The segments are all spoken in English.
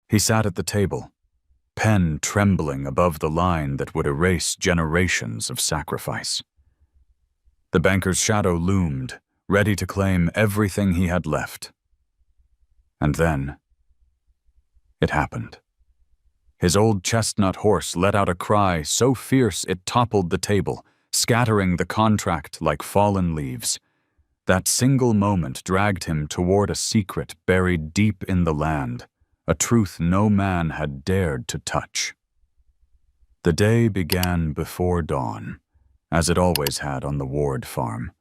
He sat at the table, pen trembling above the line that would erase generations of sacrifice. The banker's shadow loomed, ready to claim everything he had left. And then, it happened. His old chestnut horse let out a cry so fierce it toppled the table, scattering the contract like fallen leaves. That single moment dragged him toward a secret buried deep in the land, a truth no man had dared to touch. The day began before dawn, as it always had on the Ward farm,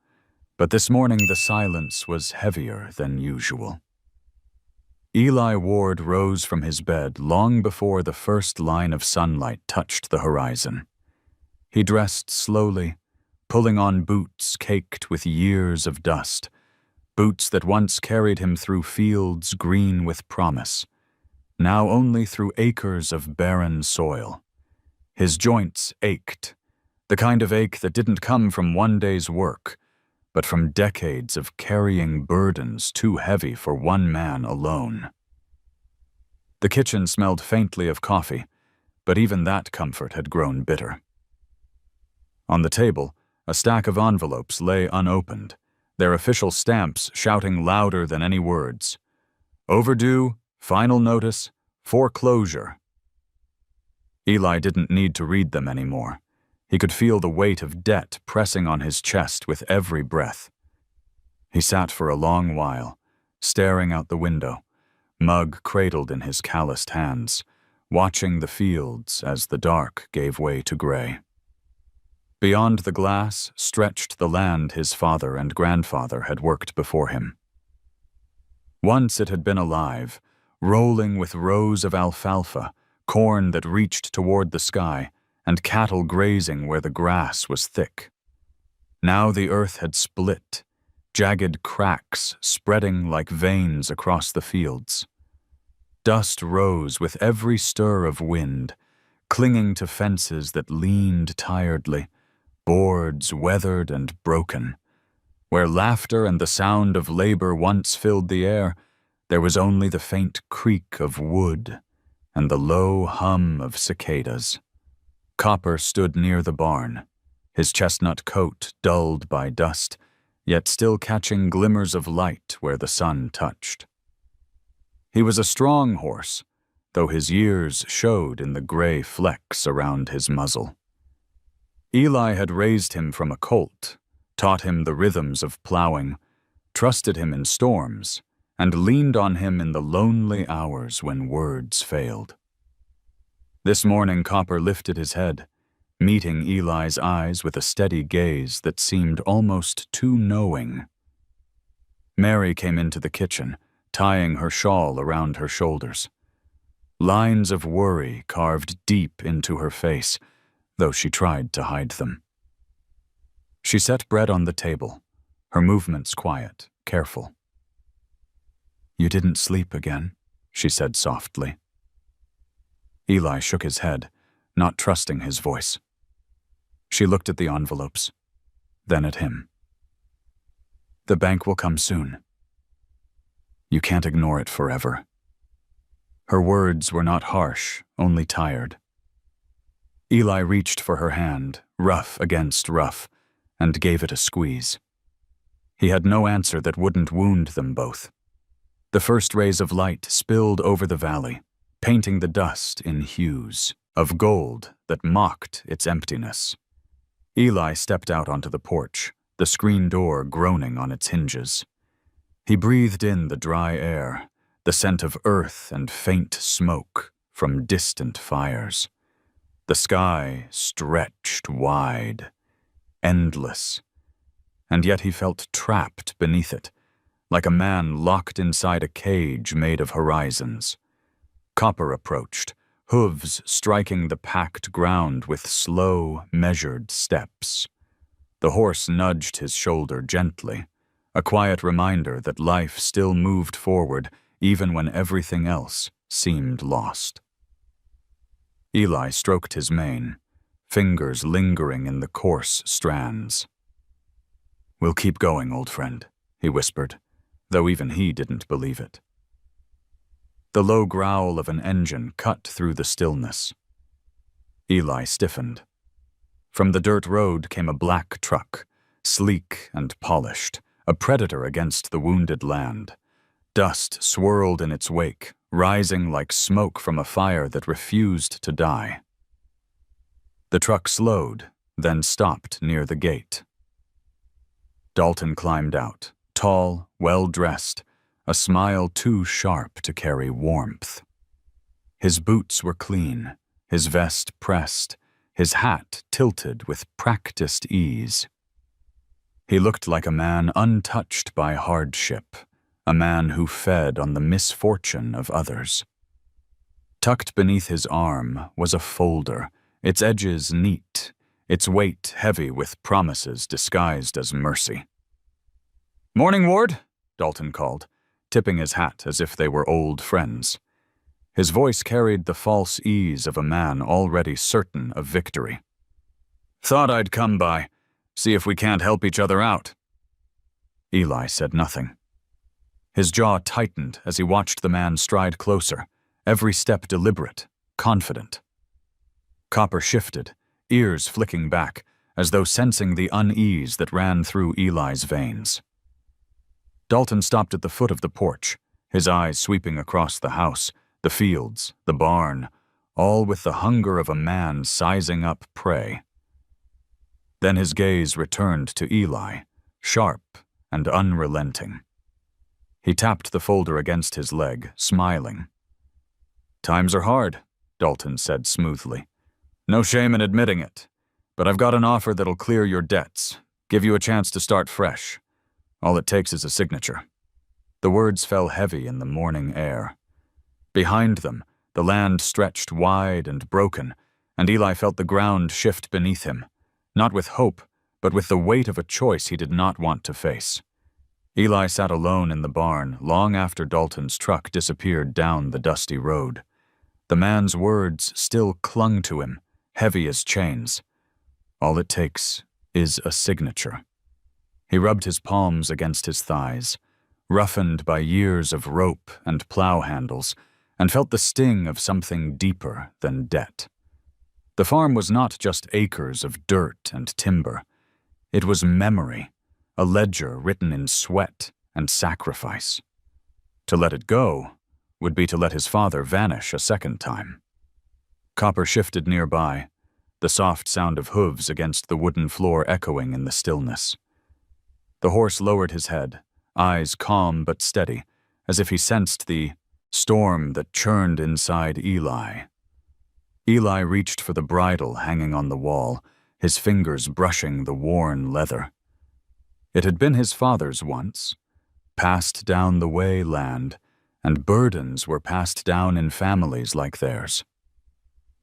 but this morning the silence was heavier than usual. Eli Ward rose from his bed long before the first line of sunlight touched the horizon. He dressed slowly, pulling on boots caked with years of dust, boots that once carried him through fields green with promise, now only through acres of barren soil. His joints ached, the kind of ache that didn't come from one day's work, but from decades of carrying burdens too heavy for one man alone. The kitchen smelled faintly of coffee, but even that comfort had grown bitter. On the table, a stack of envelopes lay unopened, their official stamps shouting louder than any words. Overdue, final notice, foreclosure. Eli didn't need to read them anymore. He could feel the weight of debt pressing on his chest with every breath. He sat for a long while, staring out the window, mug cradled in his calloused hands, watching the fields as the dark gave way to gray. Beyond the glass stretched the land his father and grandfather had worked before him. Once it had been alive, rolling with rows of alfalfa, corn that reached toward the sky, and cattle grazing where the grass was thick. Now the earth had split, jagged cracks spreading like veins across the fields. Dust rose with every stir of wind, clinging to fences that leaned tiredly, boards weathered and broken. Where laughter and the sound of labor once filled the air, there was only the faint creak of wood and the low hum of cicadas. Copper stood near the barn, his chestnut coat dulled by dust, yet still catching glimmers of light where the sun touched. He was a strong horse, though his years showed in the gray flecks around his muzzle. Eli had raised him from a colt, taught him the rhythms of plowing, trusted him in storms, and leaned on him in the lonely hours when words failed. This morning Copper lifted his head, meeting Eli's eyes with a steady gaze that seemed almost too knowing. Mary came into the kitchen, tying her shawl around her shoulders. Lines of worry carved deep into her face, though she tried to hide them. She set bread on the table, her movements quiet, careful. "You didn't sleep again," she said softly. Eli shook his head, not trusting his voice. She looked at the envelopes, then at him. "The bank will come soon. You can't ignore it forever." Her words were not harsh, only tired. Eli reached for her hand, rough against rough, and gave it a squeeze. He had no answer that wouldn't wound them both. The first rays of light spilled over the valley, painting the dust in hues of gold that mocked its emptiness. Eli stepped out onto the porch, the screen door groaning on its hinges. He breathed in the dry air, the scent of earth and faint smoke from distant fires. The sky stretched wide, endless, and yet he felt trapped beneath it, like a man locked inside a cage made of horizons. Copper approached, hooves striking the packed ground with slow, measured steps. The horse nudged his shoulder gently, a quiet reminder that life still moved forward even when everything else seemed lost. Eli stroked his mane, fingers lingering in the coarse strands. "We'll keep going, old friend," he whispered, though even he didn't believe it. The low growl of an engine cut through the stillness. Eli stiffened. From the dirt road came a black truck, sleek and polished, a predator against the wounded land. Dust swirled in its wake, rising like smoke from a fire that refused to die. The truck slowed, then stopped near the gate. Dalton climbed out, tall, well-dressed, a smile too sharp to carry warmth. His boots were clean, his vest pressed, his hat tilted with practiced ease. He looked like a man untouched by hardship, a man who fed on the misfortune of others. Tucked beneath his arm was a folder, its edges neat, its weight heavy with promises disguised as mercy. "Morning, Ward," Dalton called, tipping his hat as if they were old friends. His voice carried the false ease of a man already certain of victory. "Thought I'd come by, see if we can't help each other out." Eli said nothing. His jaw tightened as he watched the man stride closer, every step deliberate, confident. Copper shifted, ears flicking back, as though sensing the unease that ran through Eli's veins. Dalton stopped at the foot of the porch, his eyes sweeping across the house, the fields, the barn, all with the hunger of a man sizing up prey. Then his gaze returned to Eli, sharp and unrelenting. He tapped the folder against his leg, smiling. "Times are hard," Dalton said smoothly. "No shame in admitting it, but I've got an offer that'll clear your debts, give you a chance to start fresh. All it takes is a signature." The words fell heavy in the morning air. Behind them, the land stretched wide and broken, and Eli felt the ground shift beneath him, not with hope, but with the weight of a choice he did not want to face. Eli sat alone in the barn long after Dalton's truck disappeared down the dusty road. The man's words still clung to him, heavy as chains. All it takes is a signature. He rubbed his palms against his thighs, roughened by years of rope and plow handles, and felt the sting of something deeper than debt. The farm was not just acres of dirt and timber. It was memory, a ledger written in sweat and sacrifice. To let it go would be to let his father vanish a second time. Copper shifted nearby, the soft sound of hooves against the wooden floor echoing in the stillness. The horse lowered his head, eyes calm but steady, as if he sensed the storm that churned inside Eli. Eli reached for the bridle hanging on the wall, his fingers brushing the worn leather. It had been his father's once, passed down the way land, and burdens were passed down in families like theirs.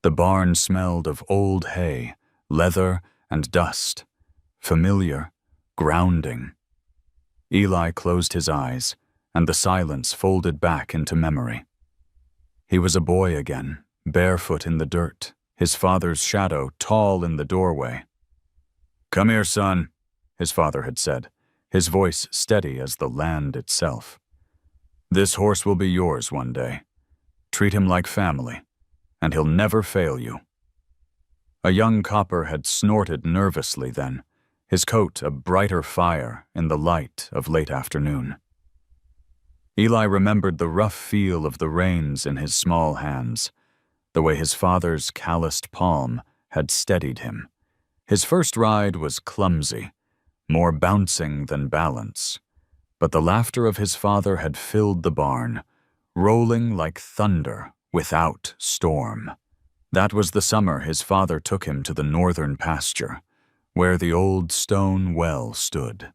The barn smelled of old hay, leather, and dust, familiar, grounding. Eli closed his eyes, and the silence folded back into memory. He was a boy again, barefoot in the dirt, his father's shadow tall in the doorway. "Come here, son," his father had said, his voice steady as the land itself. "This horse will be yours one day. Treat him like family, and he'll never fail you." A young copper had snorted nervously then, his coat a brighter fire in the light of late afternoon. Eli remembered the rough feel of the reins in his small hands, the way his father's calloused palm had steadied him. His first ride was clumsy, more bouncing than balance, but the laughter of his father had filled the barn, rolling like thunder without storm. That was the summer his father took him to the northern pasture, where the old stone well stood.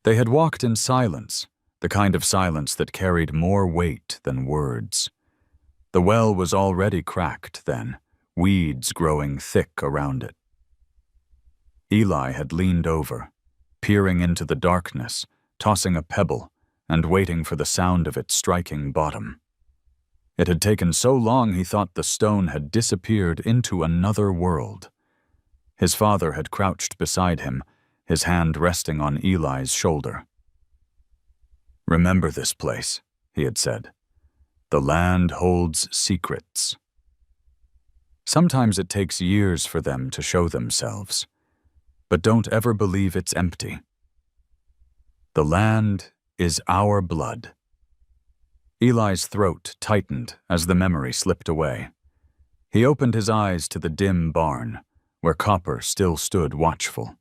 They had walked in silence, the kind of silence that carried more weight than words. The well was already cracked then, weeds growing thick around it. Eli had leaned over, peering into the darkness, tossing a pebble, and waiting for the sound of it striking bottom. It had taken so long he thought the stone had disappeared into another world. His father had crouched beside him, his hand resting on Eli's shoulder. "Remember this place," he had said. The land holds secrets. Sometimes it takes years for them to show themselves, but don't ever believe it's empty. The land is our blood. Eli's throat tightened as the memory slipped away. He opened his eyes to the dim barn, where Copper still stood watchful.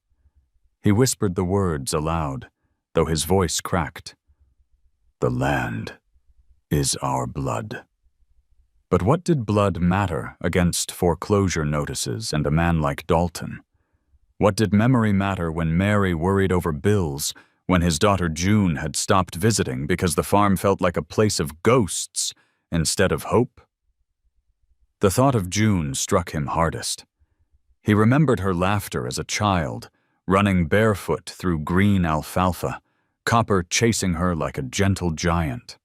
He whispered the words aloud, though his voice cracked. The land is our blood. But what did blood matter against foreclosure notices and a man like Dalton? What did memory matter when Mary worried over bills, when his daughter June had stopped visiting because the farm felt like a place of ghosts instead of hope? The thought of June struck him hardest. He remembered her laughter as a child, running barefoot through green alfalfa, Copper chasing her like a gentle giant.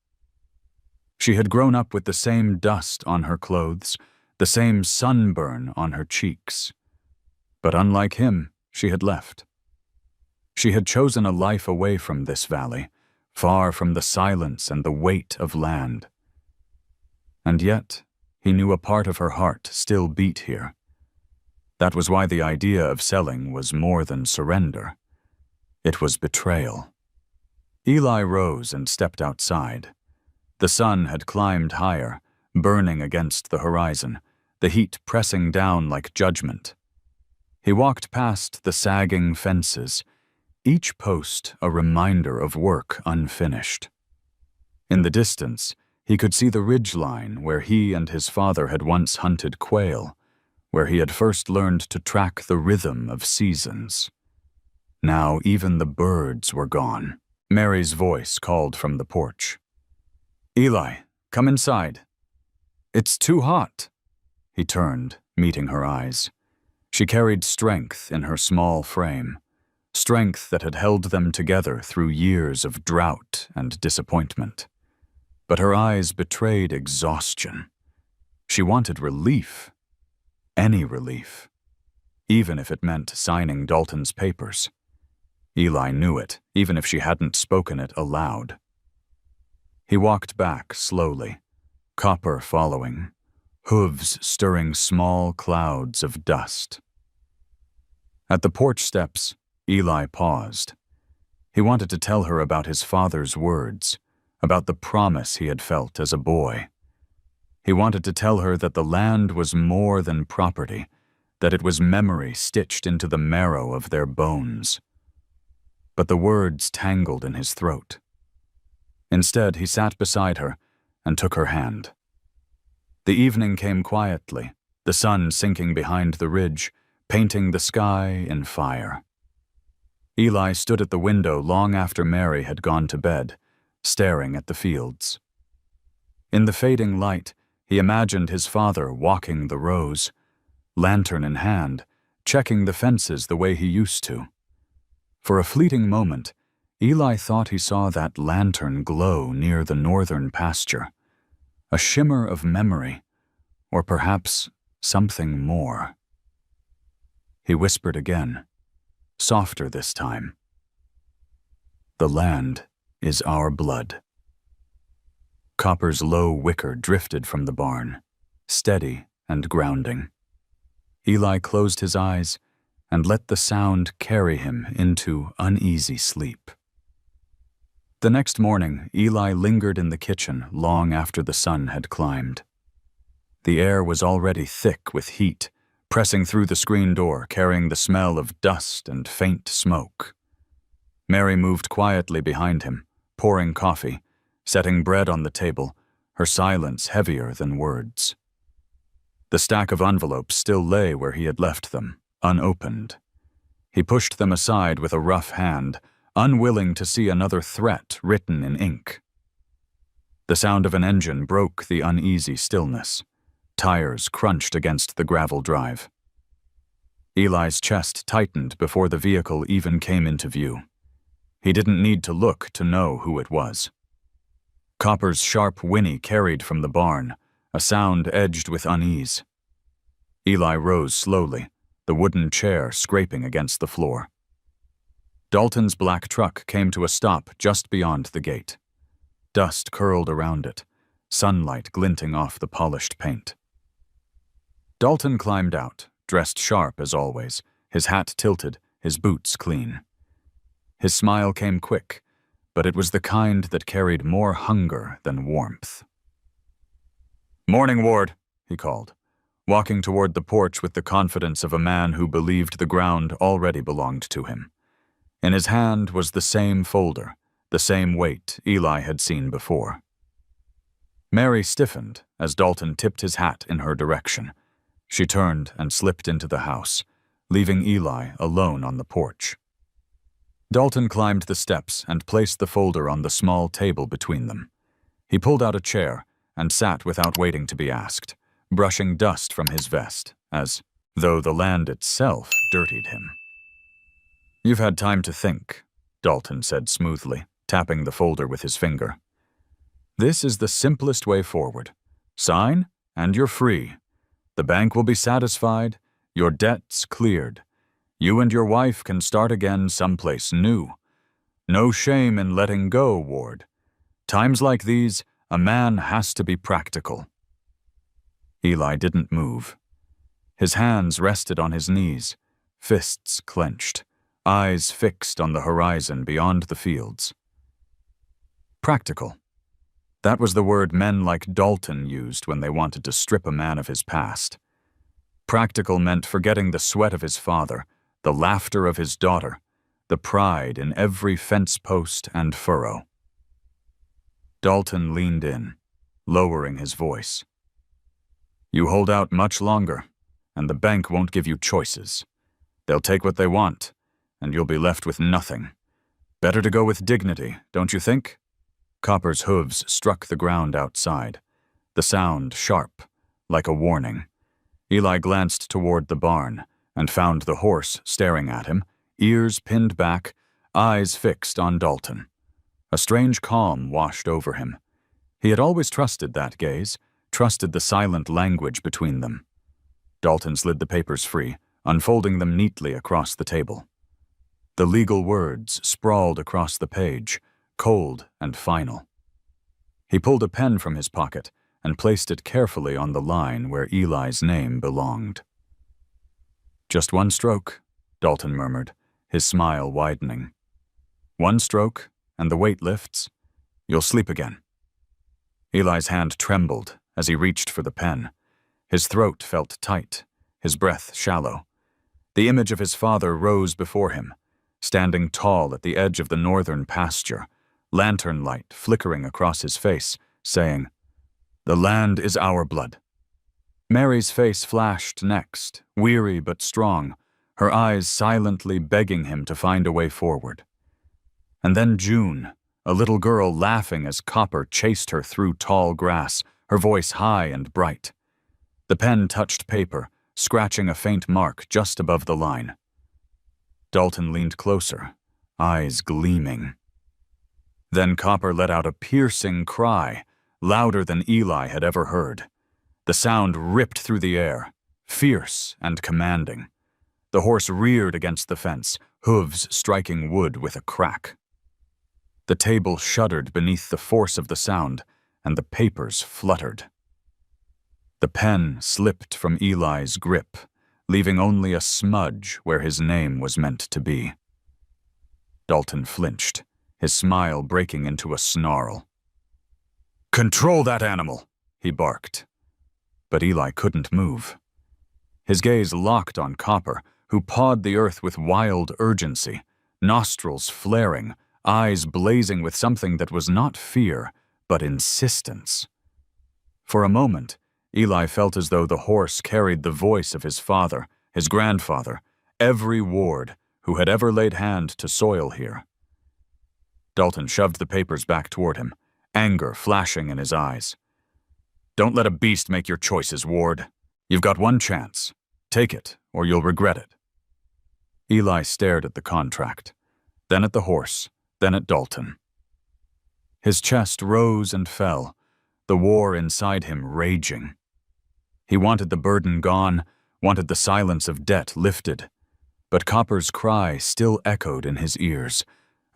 She had grown up with the same dust on her clothes, the same sunburn on her cheeks. But unlike him, she had left. She had chosen a life away from this valley, far from the silence and the weight of land. And yet, he knew a part of her heart still beat here. That was why the idea of selling was more than surrender. It was betrayal. Eli rose and stepped outside. The sun had climbed higher, burning against the horizon, the heat pressing down like judgment. He walked past the sagging fences, each post a reminder of work unfinished. In the distance, he could see the ridgeline where he and his father had once hunted quail, where he had first learned to track the rhythm of seasons. Now even the birds were gone. Mary's voice called from the porch. Eli, come inside. It's too hot. He turned, meeting her eyes. She carried strength in her small frame, strength that had held them together through years of drought and disappointment. But her eyes betrayed exhaustion. She wanted relief. Any relief. Even if it meant signing Dalton's papers. Eli knew it, even if she hadn't spoken it aloud. He walked back slowly, Copper following, hooves stirring small clouds of dust. At the porch steps, Eli paused. He wanted to tell her about his father's words, about the promise he had felt as a boy. He wanted to tell her that the land was more than property, that it was memory stitched into the marrow of their bones. But the words tangled in his throat. Instead, he sat beside her and took her hand. The evening came quietly, the sun sinking behind the ridge, painting the sky in fire. Eli stood at the window long after Mary had gone to bed, staring at the fields. In the fading light, he imagined his father walking the rows, lantern in hand, checking the fences the way he used to. For a fleeting moment, Eli thought he saw that lantern glow near the northern pasture, a shimmer of memory, or perhaps something more. He whispered again, softer this time. The land is our blood. Copper's low wicker drifted from the barn, steady and grounding. Eli closed his eyes and let the sound carry him into uneasy sleep. The next morning, Eli lingered in the kitchen long after the sun had climbed. The air was already thick with heat, pressing through the screen door, carrying the smell of dust and faint smoke. Mary moved quietly behind him, pouring coffee, setting bread on the table, her silence heavier than words. The stack of envelopes still lay where he had left them, unopened. He pushed them aside with a rough hand, unwilling to see another threat written in ink. The sound of an engine broke the uneasy stillness. Tires crunched against the gravel drive. Eli's chest tightened before the vehicle even came into view. He didn't need to look to know who it was. Copper's sharp whinny carried from the barn, a sound edged with unease. Eli rose slowly, the wooden chair scraping against the floor. Dalton's black truck came to a stop just beyond the gate. Dust curled around it, sunlight glinting off the polished paint. Dalton climbed out, dressed sharp as always, his hat tilted, his boots clean. His smile came quick, but it was the kind that carried more hunger than warmth. "Morning, Ward," he called, walking toward the porch with the confidence of a man who believed the ground already belonged to him. In his hand was the same folder, the same weight Eli had seen before. Mary stiffened as Dalton tipped his hat in her direction. She turned and slipped into the house, leaving Eli alone on the porch. Dalton climbed the steps and placed the folder on the small table between them. He pulled out a chair and sat without waiting to be asked, brushing dust from his vest, as though the land itself dirtied him. "You've had time to think," Dalton said smoothly, tapping the folder with his finger. "This is the simplest way forward. Sign, and you're free. The bank will be satisfied, your debts cleared. You and your wife can start again someplace new. No shame in letting go, Ward. Times like these, a man has to be practical." Eli didn't move. His hands rested on his knees, fists clenched, eyes fixed on the horizon beyond the fields. Practical. That was the word men like Dalton used when they wanted to strip a man of his past. Practical meant forgetting the sweat of his father, the laughter of his daughter, the pride in every fence post and furrow. Dalton leaned in, lowering his voice. "You hold out much longer, and the bank won't give you choices. They'll take what they want, and you'll be left with nothing. Better to go with dignity, don't you think?" Copper's hooves struck the ground outside, the sound sharp, like a warning. Eli glanced toward the barn and found the horse staring at him, ears pinned back, eyes fixed on Dalton. A strange calm washed over him. He had always trusted that gaze, trusted the silent language between them. Dalton slid the papers free, unfolding them neatly across the table. The legal words sprawled across the page, cold and final. He pulled a pen from his pocket and placed it carefully on the line where Eli's name belonged. "Just one stroke," Dalton murmured, his smile widening. "One stroke, and the weight lifts. You'll sleep again." Eli's hand trembled as he reached for the pen. His throat felt tight, his breath shallow. The image of his father rose before him, standing tall at the edge of the northern pasture, lantern light flickering across his face, saying, "The land is our blood." Mary's face flashed next, weary but strong, her eyes silently begging him to find a way forward. And then June, a little girl laughing as Copper chased her through tall grass, her voice high and bright. The pen touched paper, scratching a faint mark just above the line. Dalton leaned closer, eyes gleaming. Then Copper let out a piercing cry, louder than Eli had ever heard. The sound ripped through the air, fierce and commanding. The horse reared against the fence, hooves striking wood with a crack. The table shuddered beneath the force of the sound, and the papers fluttered. The pen slipped from Eli's grip, leaving only a smudge where his name was meant to be. Dalton flinched, his smile breaking into a snarl. "Control that animal," he barked. But Eli couldn't move. His gaze locked on Copper, who pawed the earth with wild urgency, nostrils flaring, eyes blazing with something that was not fear, but insistence. For a moment, Eli felt as though the horse carried the voice of his father, his grandfather, every Ward who had ever laid hand to soil here. Dalton shoved the papers back toward him, anger flashing in his eyes. "Don't let a beast make your choices, Ward. You've got one chance. Take it, or you'll regret it." Eli stared at the contract, then at the horse, then at Dalton. His chest rose and fell, the war inside him raging. He wanted the burden gone, wanted the silence of debt lifted, but Copper's cry still echoed in his ears,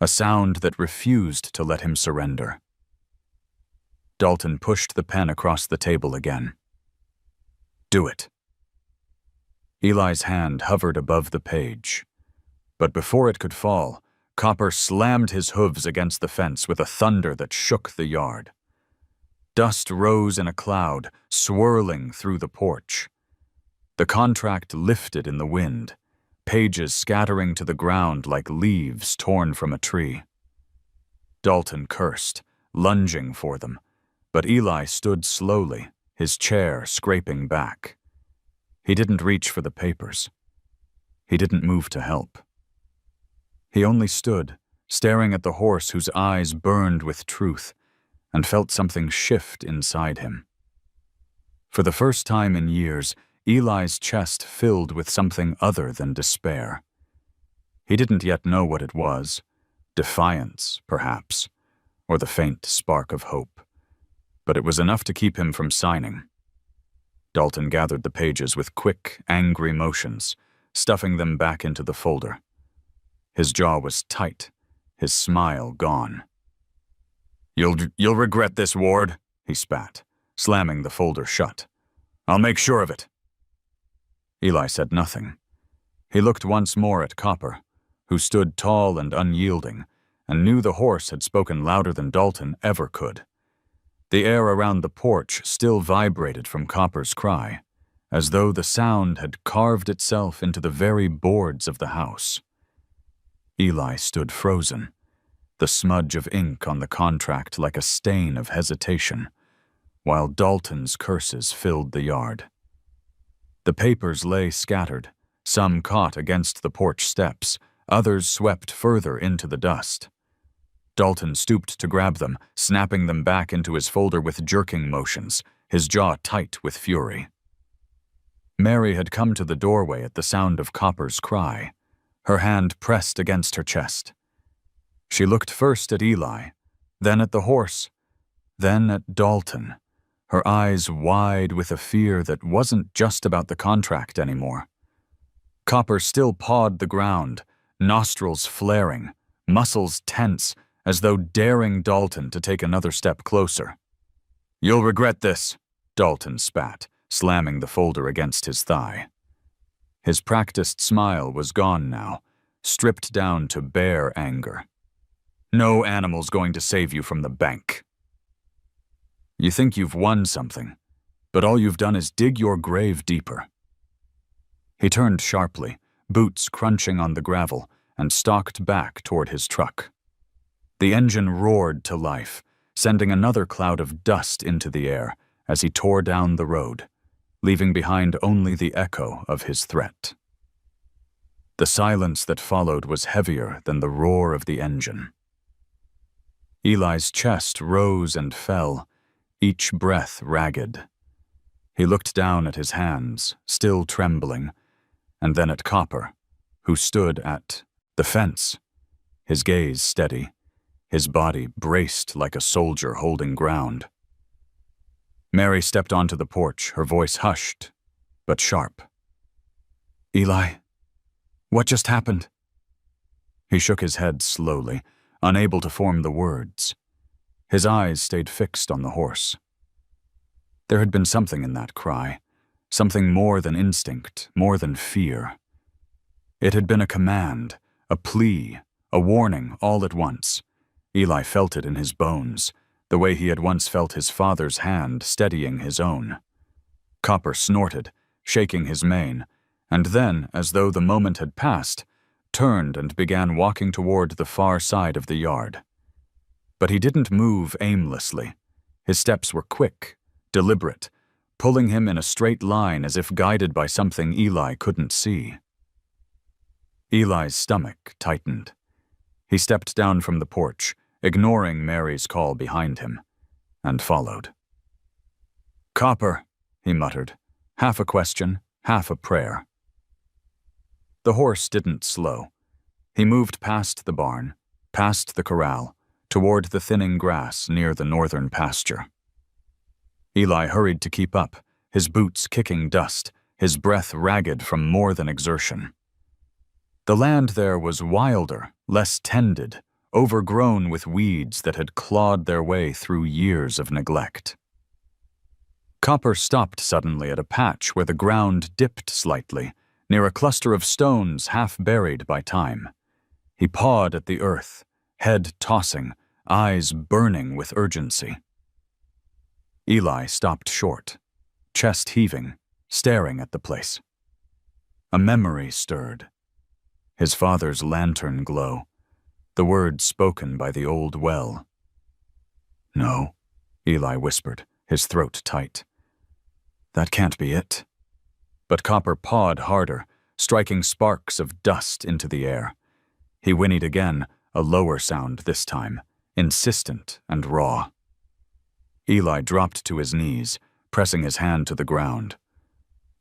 a sound that refused to let him surrender. Dalton pushed the pen across the table again. Do it. Eli's hand hovered above the page. But before it could fall, Copper slammed his hooves against the fence with a thunder that shook the yard. Dust rose in a cloud, swirling through the porch. The contract lifted in the wind, pages scattering to the ground like leaves torn from a tree. Dalton cursed, lunging for them, but Eli stood slowly, his chair scraping back. He didn't reach for the papers. He didn't move to help. He only stood, staring at the horse whose eyes burned with truth, and felt something shift inside him. For the first time in years, Eli's chest filled with something other than despair. He didn't yet know what it was, defiance, perhaps, or the faint spark of hope. But it was enough to keep him from signing. Dalton gathered the pages with quick, angry motions, stuffing them back into the folder. His jaw was tight, his smile gone. You'll regret this, Ward, he spat, slamming the folder shut. I'll make sure of it. Eli said nothing. He looked once more at Copper, who stood tall and unyielding, and knew the horse had spoken louder than Dalton ever could. The air around the porch still vibrated from Copper's cry, as though the sound had carved itself into the very boards of the house. Eli stood frozen, the smudge of ink on the contract like a stain of hesitation, while Dalton's curses filled the yard. The papers lay scattered, some caught against the porch steps, others swept further into the dust. Dalton stooped to grab them, snapping them back into his folder with jerking motions, his jaw tight with fury. Mary had come to the doorway at the sound of Copper's cry, her hand pressed against her chest. She looked first at Eli, then at the horse, then at Dalton, her eyes wide with a fear that wasn't just about the contract anymore. Copper still pawed the ground, nostrils flaring, muscles tense, as though daring Dalton to take another step closer. You'll regret this, Dalton spat, slamming the folder against his thigh. His practiced smile was gone now, stripped down to bare anger. No animal's going to save you from the bank. You think you've won something, but all you've done is dig your grave deeper. He turned sharply, boots crunching on the gravel, and stalked back toward his truck. The engine roared to life, sending another cloud of dust into the air as he tore down the road, leaving behind only the echo of his threat. The silence that followed was heavier than the roar of the engine. Eli's chest rose and fell, each breath ragged. He looked down at his hands, still trembling, and then at Copper, who stood at the fence, his gaze steady, his body braced like a soldier holding ground. Mary stepped onto the porch, her voice hushed, but sharp. Eli, what just happened? He shook his head slowly, unable to form the words. His eyes stayed fixed on the horse. There had been something in that cry, something more than instinct, more than fear. It had been a command, a plea, a warning all at once. Eli felt it in his bones, the way he had once felt his father's hand steadying his own. Copper snorted, shaking his mane, and then, as though the moment had passed, turned and began walking toward the far side of the yard. But he didn't move aimlessly. His steps were quick, deliberate, pulling him in a straight line as if guided by something Eli couldn't see. Eli's stomach tightened. He stepped down from the porch, ignoring Mary's call behind him, and followed. Copper, he muttered, half a question, half a prayer. The horse didn't slow. He moved past the barn, past the corral, toward the thinning grass near the northern pasture. Eli hurried to keep up, his boots kicking dust, his breath ragged from more than exertion. The land there was wilder, less tended, overgrown with weeds that had clawed their way through years of neglect. Copper stopped suddenly at a patch where the ground dipped slightly, near a cluster of stones half buried by time. He pawed at the earth, head tossing, eyes burning with urgency. Eli stopped short, chest heaving, staring at the place. A memory stirred. His father's lantern glow, the words spoken by the old well. "No," Eli whispered, his throat tight. "That can't be it." But Copper pawed harder, striking sparks of dust into the air. He whinnied again, a lower sound this time, insistent and raw. Eli dropped to his knees, pressing his hand to the ground.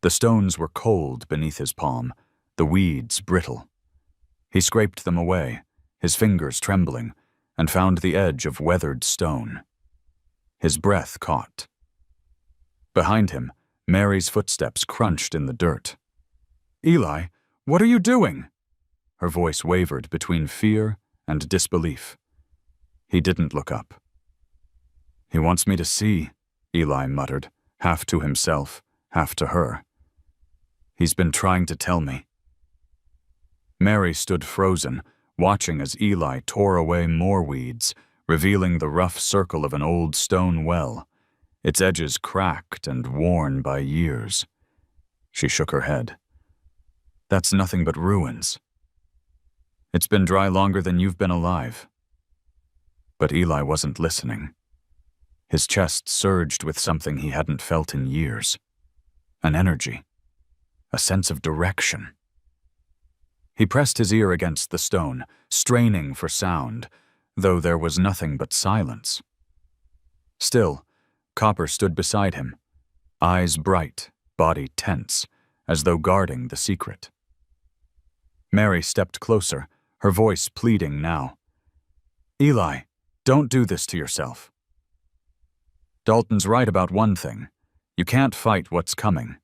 The stones were cold beneath his palm, the weeds brittle. He scraped them away, his fingers trembling, and found the edge of weathered stone. His breath caught. Behind him, Mary's footsteps crunched in the dirt. "Eli, what are you doing?" Her voice wavered between fear and disbelief. He didn't look up. "He wants me to see," Eli muttered, half to himself, half to her. "He's been trying to tell me." Mary stood frozen, watching as Eli tore away more weeds, revealing the rough circle of an old stone well, its edges cracked and worn by years. She shook her head. "That's nothing but ruins. It's been dry longer than you've been alive." But Eli wasn't listening. His chest surged with something he hadn't felt in years. An energy. A sense of direction. He pressed his ear against the stone, straining for sound, though there was nothing but silence. Still, Copper stood beside him, eyes bright, body tense, as though guarding the secret. Mary stepped closer, her voice pleading now. "Eli, don't do this to yourself. Dalton's right about one thing. You can't fight what's coming.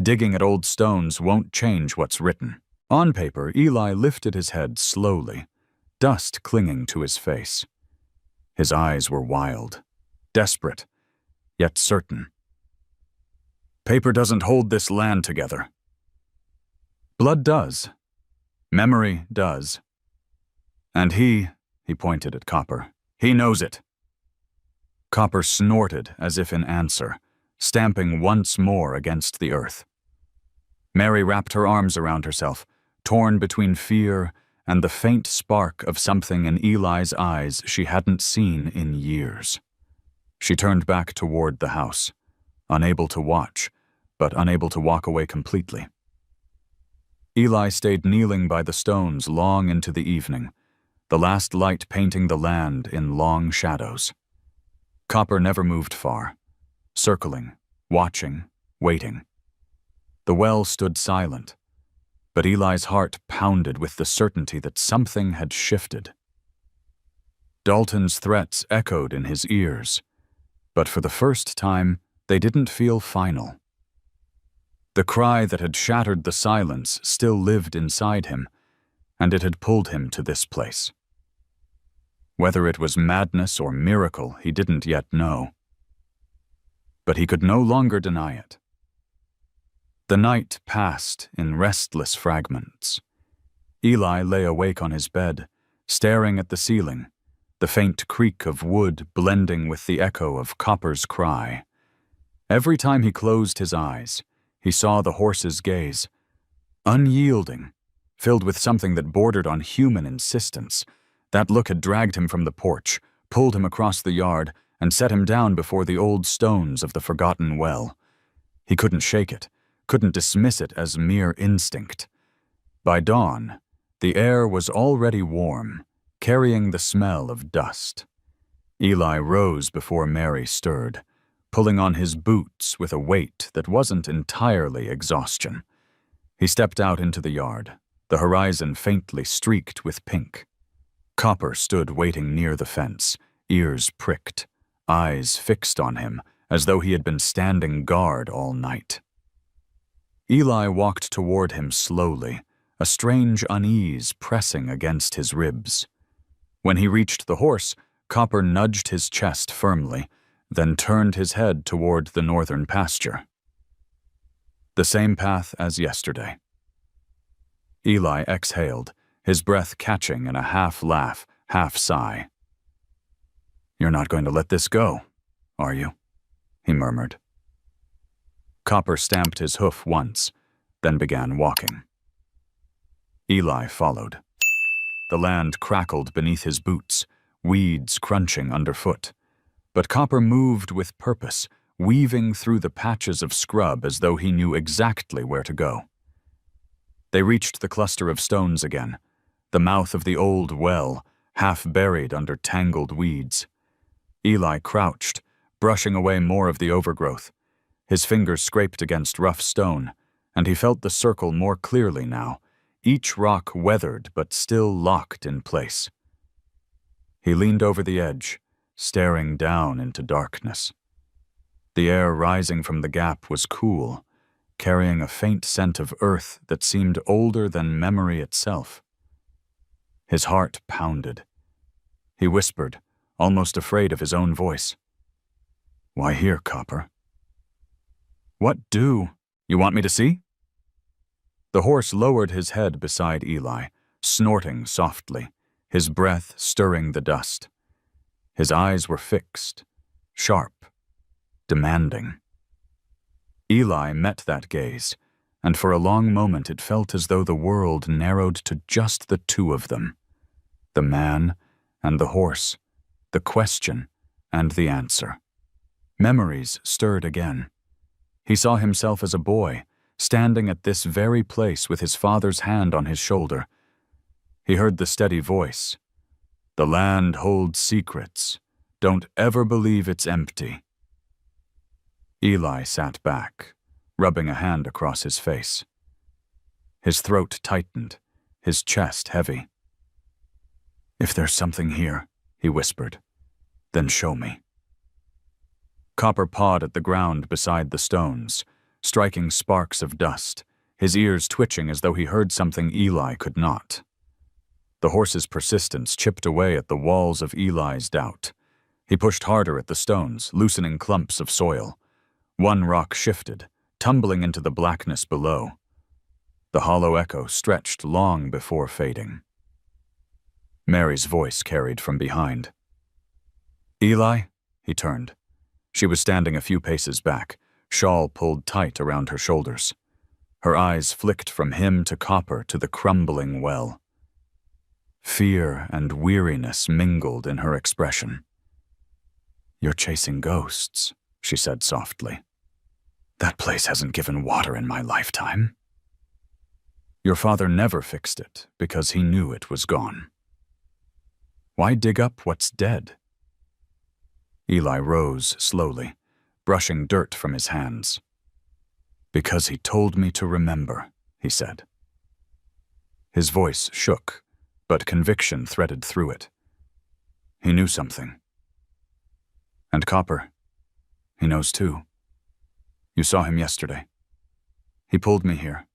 Digging at old stones won't change what's written." On paper, Eli lifted his head slowly, dust clinging to his face. His eyes were wild, desperate, yet certain. "Paper doesn't hold this land together. Blood does. Memory does. And he pointed at Copper, he knows it." Copper snorted as if in answer, stamping once more against the earth. Mary wrapped her arms around herself, torn between fear and the faint spark of something in Eli's eyes she hadn't seen in years. She turned back toward the house, unable to watch, but unable to walk away completely. Eli stayed kneeling by the stones long into the evening, the last light painting the land in long shadows. Copper never moved far, circling, watching, waiting. The well stood silent, but Eli's heart pounded with the certainty that something had shifted. Dalton's threats echoed in his ears, but for the first time, they didn't feel final. The cry that had shattered the silence still lived inside him, and it had pulled him to this place. Whether it was madness or miracle, he didn't yet know. But he could no longer deny it. The night passed in restless fragments. Eli lay awake on his bed, staring at the ceiling, the faint creak of wood blending with the echo of Copper's cry. Every time he closed his eyes, he saw the horse's gaze, unyielding, filled with something that bordered on human insistence. That look had dragged him from the porch, pulled him across the yard, and set him down before the old stones of the forgotten well. He couldn't shake it, couldn't dismiss it as mere instinct. By dawn, the air was already warm, carrying the smell of dust. Eli rose before Mary stirred, pulling on his boots with a weight that wasn't entirely exhaustion. He stepped out into the yard, the horizon faintly streaked with pink. Copper stood waiting near the fence, ears pricked, eyes fixed on him, as though he had been standing guard all night. Eli walked toward him slowly, a strange unease pressing against his ribs. When he reached the horse, Copper nudged his chest firmly, then turned his head toward the northern pasture. The same path as yesterday. Eli exhaled, his breath catching in a half-laugh, half-sigh. "You're not going to let this go, are you?" he murmured. Copper stamped his hoof once, then began walking. Eli followed. The land crackled beneath his boots, weeds crunching underfoot. But Copper moved with purpose, weaving through the patches of scrub as though he knew exactly where to go. They reached the cluster of stones again, the mouth of the old well, half buried under tangled weeds. Eli crouched, brushing away more of the overgrowth. His fingers scraped against rough stone, and he felt the circle more clearly now, each rock weathered but still locked in place. He leaned over the edge, staring down into darkness. The air rising from the gap was cool, carrying a faint scent of earth that seemed older than memory itself. His heart pounded. He whispered, almost afraid of his own voice. "Why here, Copper?" "What do? You want me to see?" The horse lowered his head beside Eli, snorting softly, his breath stirring the dust. His eyes were fixed, sharp, demanding. Eli met that gaze, and for a long moment it felt as though the world narrowed to just the two of them. The man and the horse, the question and the answer. Memories stirred again. He saw himself as a boy, standing at this very place with his father's hand on his shoulder. He heard the steady voice. "The land holds secrets. Don't ever believe it's empty." Eli sat back, rubbing a hand across his face. His throat tightened, his chest heavy. "If there's something here," he whispered, "then show me." Copper pawed at the ground beside the stones, striking sparks of dust, his ears twitching as though he heard something Eli could not. The horse's persistence chipped away at the walls of Eli's doubt. He pushed harder at the stones, loosening clumps of soil. One rock shifted, tumbling into the blackness below. The hollow echo stretched long before fading. Mary's voice carried from behind. "Eli?" He turned. She was standing a few paces back, shawl pulled tight around her shoulders. Her eyes flicked from him to Copper to the crumbling well. Fear and weariness mingled in her expression. "You're chasing ghosts," she said softly. "That place hasn't given water in my lifetime." "Your father never fixed it because he knew it was gone." "Why dig up what's dead?" Eli rose slowly, brushing dirt from his hands. "Because he told me to remember," he said. His voice shook, but conviction threaded through it. He knew something. And Copper, he knows too. You saw him yesterday. He pulled me here.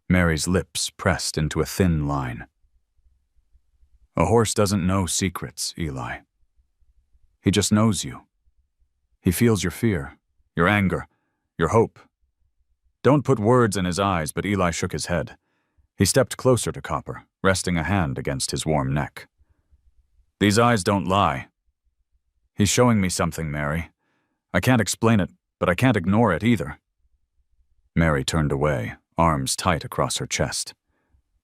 Mary's lips pressed into a thin line. "A horse doesn't know secrets, Eli. He just knows you. He feels your fear, your anger, your hope." Don't put words in his eyes, but Eli shook his head. He stepped closer to Copper, resting a hand against his warm neck. "These eyes don't lie. He's showing me something, Mary. I can't explain it, but I can't ignore it either." Mary turned away, arms tight across her chest.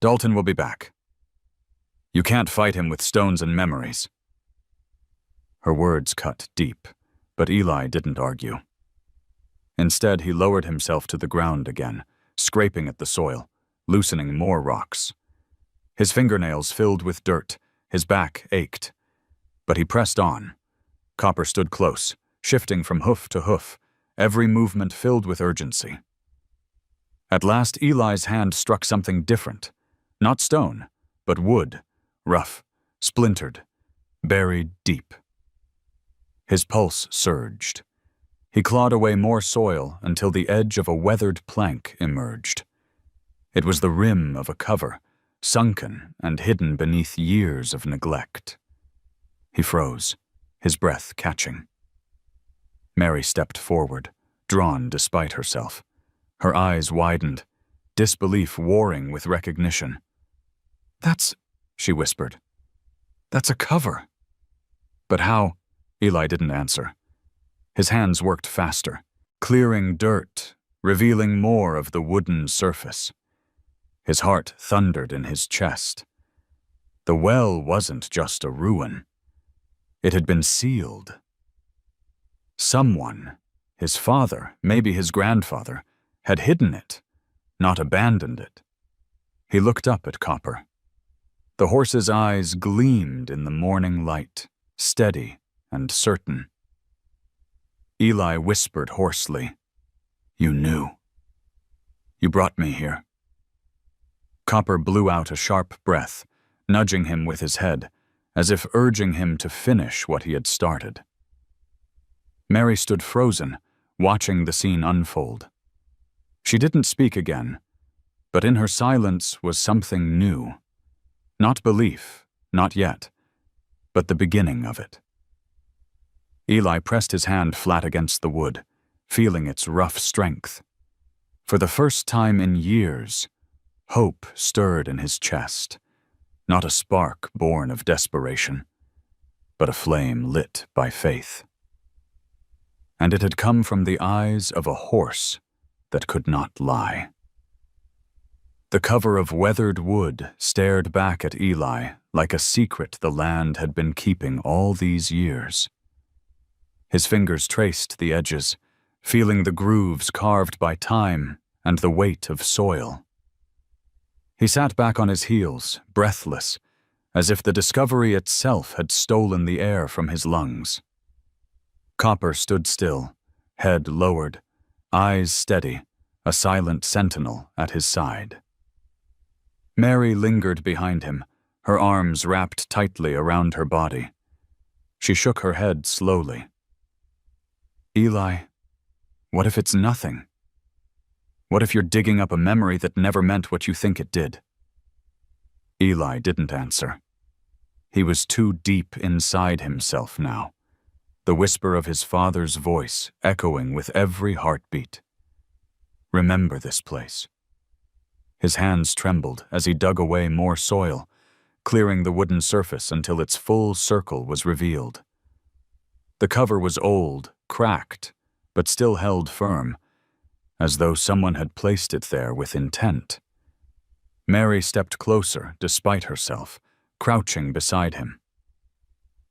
"Dalton will be back. You can't fight him with stones and memories." Her words cut deep, but Eli didn't argue. Instead, he lowered himself to the ground again, scraping at the soil, loosening more rocks. His fingernails filled with dirt, his back ached. But he pressed on. Copper stood close, shifting from hoof to hoof, every movement filled with urgency. At last, Eli's hand struck something different. Not stone, but wood, rough, splintered, buried deep. His pulse surged. He clawed away more soil until the edge of a weathered plank emerged. It was the rim of a cover, sunken and hidden beneath years of neglect. He froze, his breath catching. Mary stepped forward, drawn despite herself. Her eyes widened, disbelief warring with recognition. "That's," she whispered. "That's a cover." "But how?" Eli didn't answer. His hands worked faster, clearing dirt, revealing more of the wooden surface. His heart thundered in his chest. The well wasn't just a ruin. It had been sealed. Someone, his father, maybe his grandfather, had hidden it, not abandoned it. He looked up at Copper. The horse's eyes gleamed in the morning light, steady and certain. Eli whispered hoarsely, "You knew. You brought me here." Copper blew out a sharp breath, nudging him with his head, as if urging him to finish what he had started. Mary stood frozen, watching the scene unfold. She didn't speak again, but in her silence was something new. Not belief, not yet, but the beginning of it. Eli pressed his hand flat against the wood, feeling its rough strength. For the first time in years, hope stirred in his chest, not a spark born of desperation, but a flame lit by faith. And it had come from the eyes of a horse that could not lie. The cover of weathered wood stared back at Eli like a secret the land had been keeping all these years. His fingers traced the edges, feeling the grooves carved by time and the weight of soil. He sat back on his heels, breathless, as if the discovery itself had stolen the air from his lungs. Copper stood still, head lowered, eyes steady, a silent sentinel at his side. Mary lingered behind him, her arms wrapped tightly around her body. She shook her head slowly. "Eli, what if it's nothing? What if you're digging up a memory that never meant what you think it did?" Eli didn't answer. He was too deep inside himself now, the whisper of his father's voice echoing with every heartbeat. "Remember this place." His hands trembled as he dug away more soil, clearing the wooden surface until its full circle was revealed. The cover was old, cracked, but still held firm, as though someone had placed it there with intent. Mary stepped closer despite herself, crouching beside him.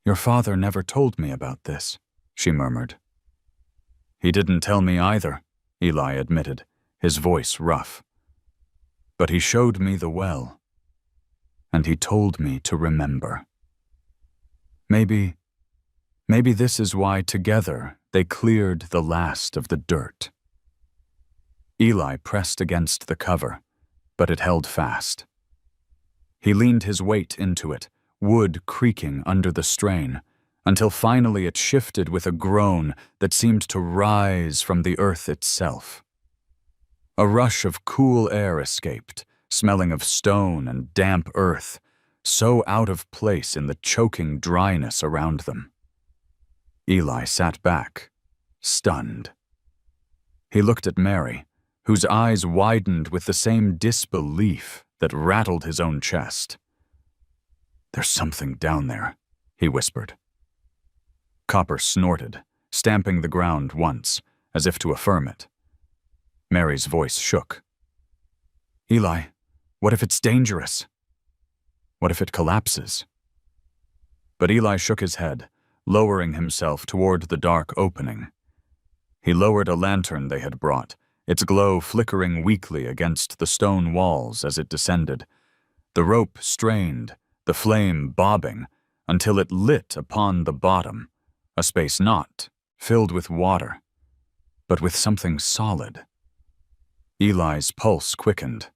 "Your father never told me about this," she murmured. "He didn't tell me either," Eli admitted, his voice rough. "But he showed me the well, and he told me to remember. Maybe this is why together they cleared the last of the dirt." Eli pressed against the cover, but it held fast. He leaned his weight into it, wood creaking under the strain, until finally it shifted with a groan that seemed to rise from the earth itself. A rush of cool air escaped, smelling of stone and damp earth, so out of place in the choking dryness around them. Eli sat back, stunned. He looked at Mary, whose eyes widened with the same disbelief that rattled his own chest. "There's something down there," he whispered. Copper snorted, stamping the ground once, as if to affirm it. Mary's voice shook. "Eli, what if it's dangerous? What if it collapses?" But Eli shook his head, lowering himself toward the dark opening. He lowered a lantern they had brought, its glow flickering weakly against the stone walls as it descended. The rope strained, the flame bobbing, until it lit upon the bottom, a space not filled with water, but with something solid. Eli's pulse quickened.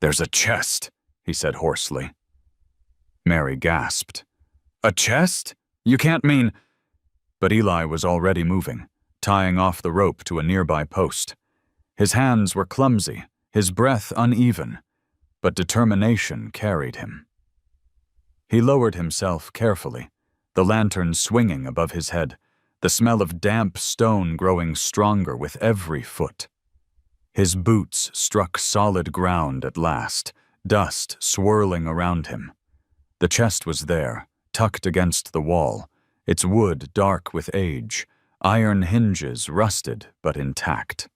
"There's a chest," he said hoarsely. Mary gasped. "A chest? You can't mean—" But Eli was already moving, tying off the rope to a nearby post. His hands were clumsy, his breath uneven, but determination carried him. He lowered himself carefully, the lantern swinging above his head, the smell of damp stone growing stronger with every foot. His boots struck solid ground at last, dust swirling around him. The chest was there, tucked against the wall, its wood dark with age, iron hinges rusted but intact.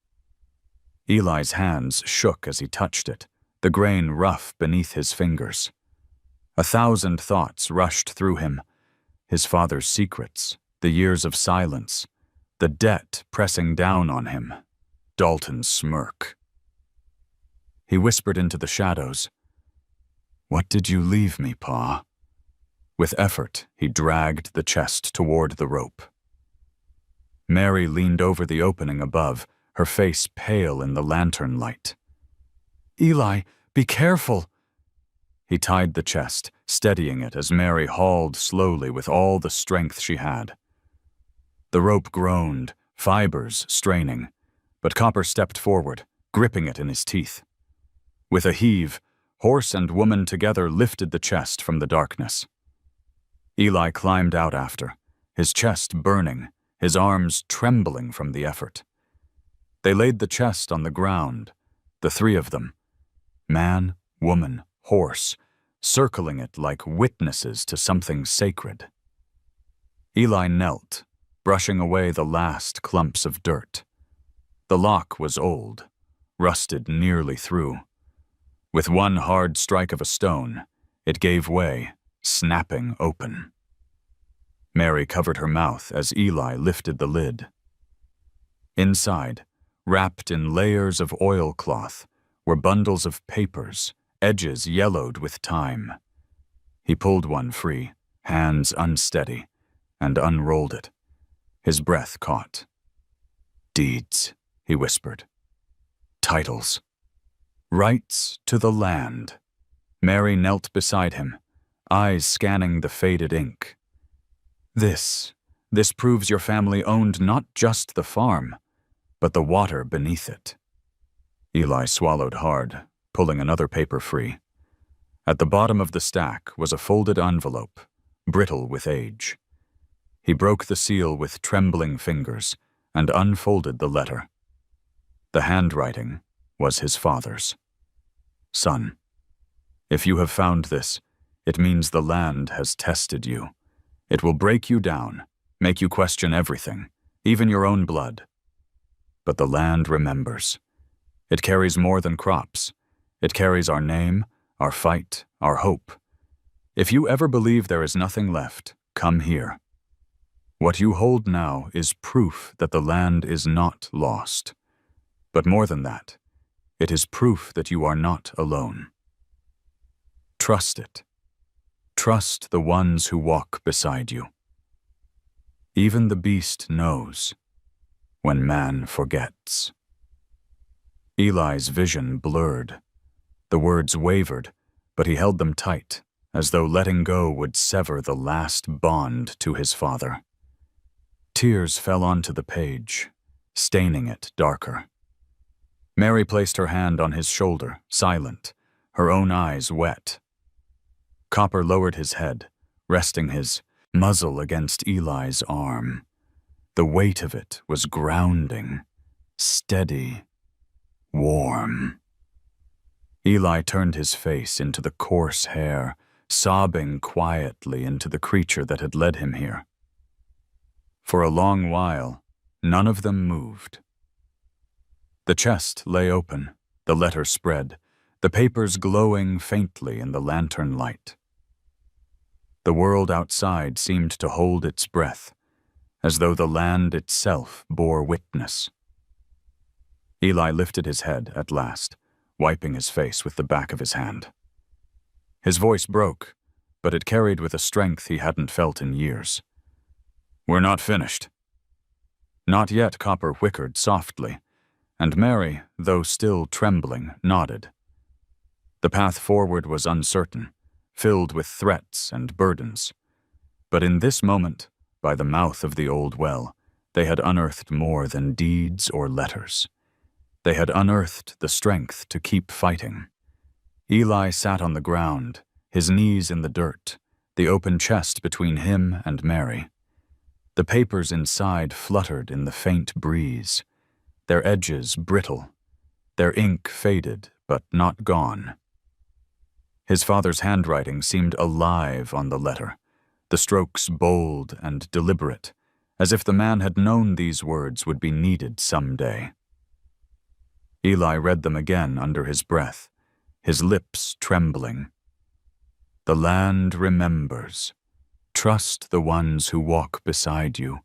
Eli's hands shook as he touched it, the grain rough beneath his fingers. 1,000 thoughts rushed through him. His father's secrets, the years of silence, the debt pressing down on him, Dalton's smirk. He whispered into the shadows, "What did you leave me, Pa?" With effort, he dragged the chest toward the rope. Mary leaned over the opening above, her face pale in the lantern light. "Eli, be careful!" He tied the chest, steadying it as Mary hauled slowly with all the strength she had. The rope groaned, fibers straining, but Copper stepped forward, gripping it in his teeth. With a heave, horse and woman together lifted the chest from the darkness. Eli climbed out after, his chest burning, his arms trembling from the effort. They laid the chest on the ground, the three of them, man, woman, horse, circling it like witnesses to something sacred. Eli knelt, brushing away the last clumps of dirt. The lock was old, rusted nearly through. With one hard strike of a stone, it gave way, snapping open. Mary covered her mouth as Eli lifted the lid. Inside, wrapped in layers of oilcloth, were bundles of papers, edges yellowed with time. He pulled one free, hands unsteady, and unrolled it. His breath caught. "Deeds," he whispered. "Titles. Rights to the land." Mary knelt beside him, eyes scanning the faded ink. This proves your family owned not just the farm, but the water beneath it." Eli swallowed hard, pulling another paper free. At the bottom of the stack was a folded envelope, brittle with age. He broke the seal with trembling fingers and unfolded the letter. The handwriting was his father's. "Son, if you have found this, it means the land has tested you. It will break you down, make you question everything, even your own blood. But the land remembers. It carries more than crops. It carries our name, our fight, our hope. If you ever believe there is nothing left, come here. What you hold now is proof that the land is not lost. But more than that, it is proof that you are not alone. Trust it. Trust the ones who walk beside you. Even the beast knows when man forgets." Eli's vision blurred. The words wavered, but he held them tight, as though letting go would sever the last bond to his father. Tears fell onto the page, staining it darker. Mary placed her hand on his shoulder, silent, her own eyes wet. Copper lowered his head, resting his muzzle against Eli's arm. The weight of it was grounding, steady, warm. Eli turned his face into the coarse hair, sobbing quietly into the creature that had led him here. For a long while, none of them moved. The chest lay open, the letter spread, the papers glowing faintly in the lantern light. The world outside seemed to hold its breath, as though the land itself bore witness. Eli lifted his head at last, wiping his face with the back of his hand. His voice broke, but it carried with a strength he hadn't felt in years. "We're not finished." Not yet, Copper whickered softly, and Mary, though still trembling, nodded. The path forward was uncertain, filled with threats and burdens. But in this moment, by the mouth of the old well, they had unearthed more than deeds or letters. They had unearthed the strength to keep fighting. Eli sat on the ground, his knees in the dirt, the open chest between him and Mary. The papers inside fluttered in the faint breeze, their edges brittle, their ink faded but not gone. His father's handwriting seemed alive on the letter, the strokes bold and deliberate, as if the man had known these words would be needed someday. Eli read them again under his breath, his lips trembling. The land remembers. Trust the ones who walk beside you.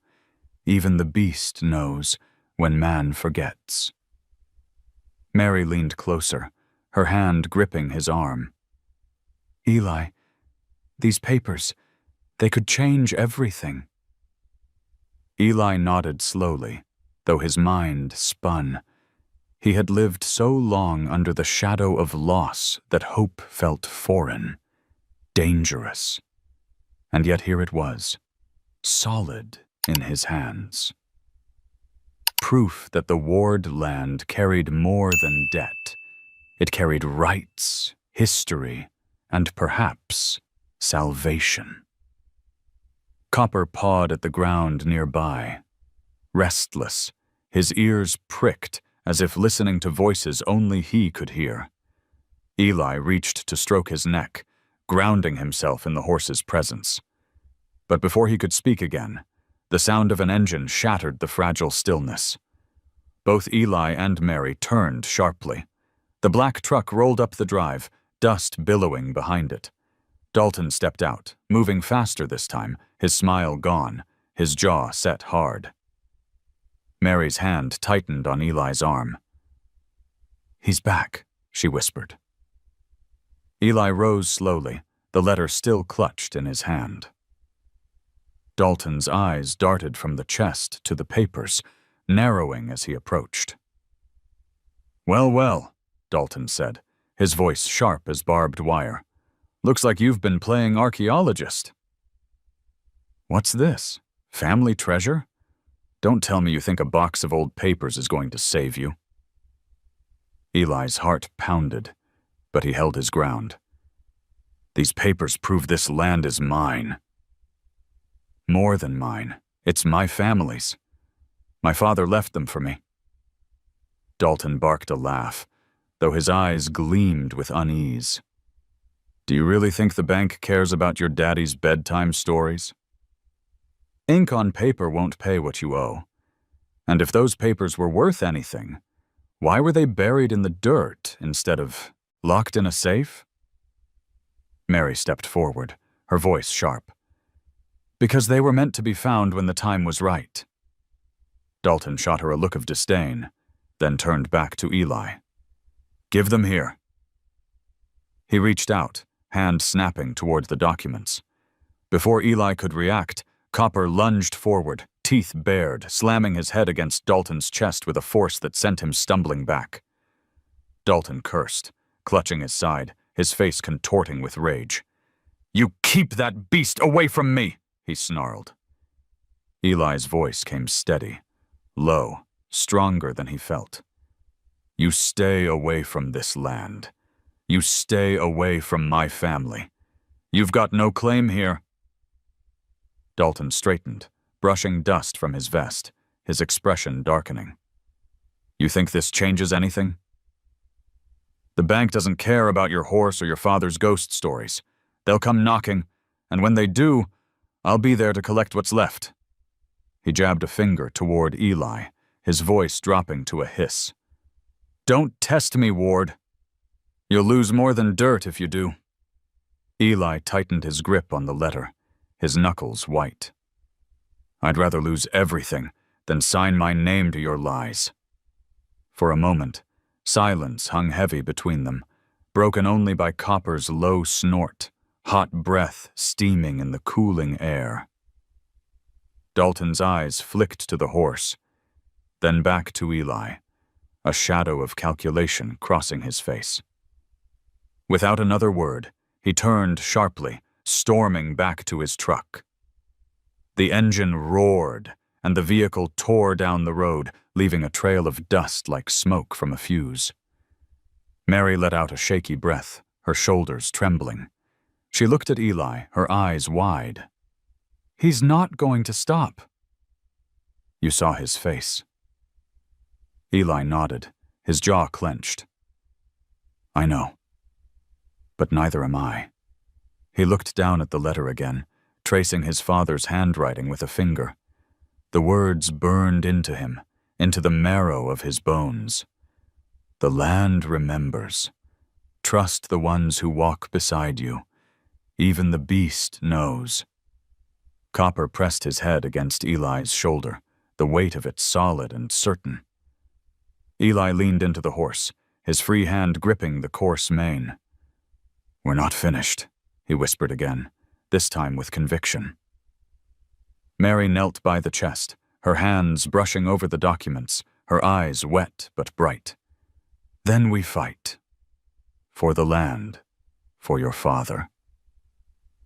Even the beast knows when man forgets. Mary leaned closer, her hand gripping his arm. Eli, these papers, they could change everything. Eli nodded slowly, though his mind spun. He had lived so long under the shadow of loss that hope felt foreign, dangerous. And yet here it was, solid in his hands. Proof that the Ward land carried more than debt. It carried rights, history, and perhaps salvation. Copper pawed at the ground nearby, restless, his ears pricked as if listening to voices only he could hear. Eli reached to stroke his neck, grounding himself in the horse's presence. But before he could speak again, the sound of an engine shattered the fragile stillness. Both Eli and Mary turned sharply. The black truck rolled up the drive, dust billowing behind it. Dalton stepped out, moving faster this time, his smile gone, his jaw set hard. Mary's hand tightened on Eli's arm. "He's back," she whispered. Eli rose slowly, the letter still clutched in his hand. Dalton's eyes darted from the chest to the papers, narrowing as he approached. "Well, well," Dalton said, his voice sharp as barbed wire. "Looks like you've been playing archaeologist." "What's this? Family treasure? Don't tell me you think a box of old papers is going to save you." Eli's heart pounded, but he held his ground. "These papers prove this land is mine." "More than mine. It's my family's. My father left them for me." Dalton barked a laugh, though his eyes gleamed with unease. "Do you really think the bank cares about your daddy's bedtime stories? Ink on paper won't pay what you owe. And if those papers were worth anything, why were they buried in the dirt instead of locked in a safe?" Mary stepped forward, her voice sharp. "Because they were meant to be found when the time was right." Dalton shot her a look of disdain, then turned back to Eli. "Give them here." He reached out, hand snapping toward the documents. Before Eli could react, Copper lunged forward, teeth bared, slamming his head against Dalton's chest with a force that sent him stumbling back. Dalton cursed, clutching his side, his face contorting with rage. "You keep that beast away from me!" he snarled. Eli's voice came steady, low, stronger than he felt. "You stay away from this land. You stay away from my family. You've got no claim here." Dalton straightened, brushing dust from his vest, his expression darkening. "You think this changes anything?" "The bank doesn't care about your horse or your father's ghost stories. They'll come knocking, and when they do, I'll be there to collect what's left." He jabbed a finger toward Eli, his voice dropping to a hiss. "Don't test me, Ward. You'll lose more than dirt if you do." Eli tightened his grip on the letter, his knuckles white. "I'd rather lose everything than sign my name to your lies." For a moment, silence hung heavy between them, broken only by Copper's low snort, hot breath steaming in the cooling air. Dalton's eyes flicked to the horse, then back to Eli, a shadow of calculation crossing his face. Without another word, he turned sharply, storming back to his truck. The engine roared, and the vehicle tore down the road, leaving a trail of dust like smoke from a fuse. Mary let out a shaky breath, her shoulders trembling. She looked at Eli, her eyes wide. "He's not going to stop." "You saw his face." Eli nodded, his jaw clenched. "I know. But neither am I." He looked down at the letter again, tracing his father's handwriting with a finger. The words burned into him, into the marrow of his bones. "The land remembers. Trust the ones who walk beside you. Even the beast knows." Copper pressed his head against Eli's shoulder, the weight of it solid and certain. Eli leaned into the horse, his free hand gripping the coarse mane. "We're not finished," he whispered again, this time with conviction. Mary knelt by the chest, her hands brushing over the documents, her eyes wet but bright. "Then we fight. For the land, for your father,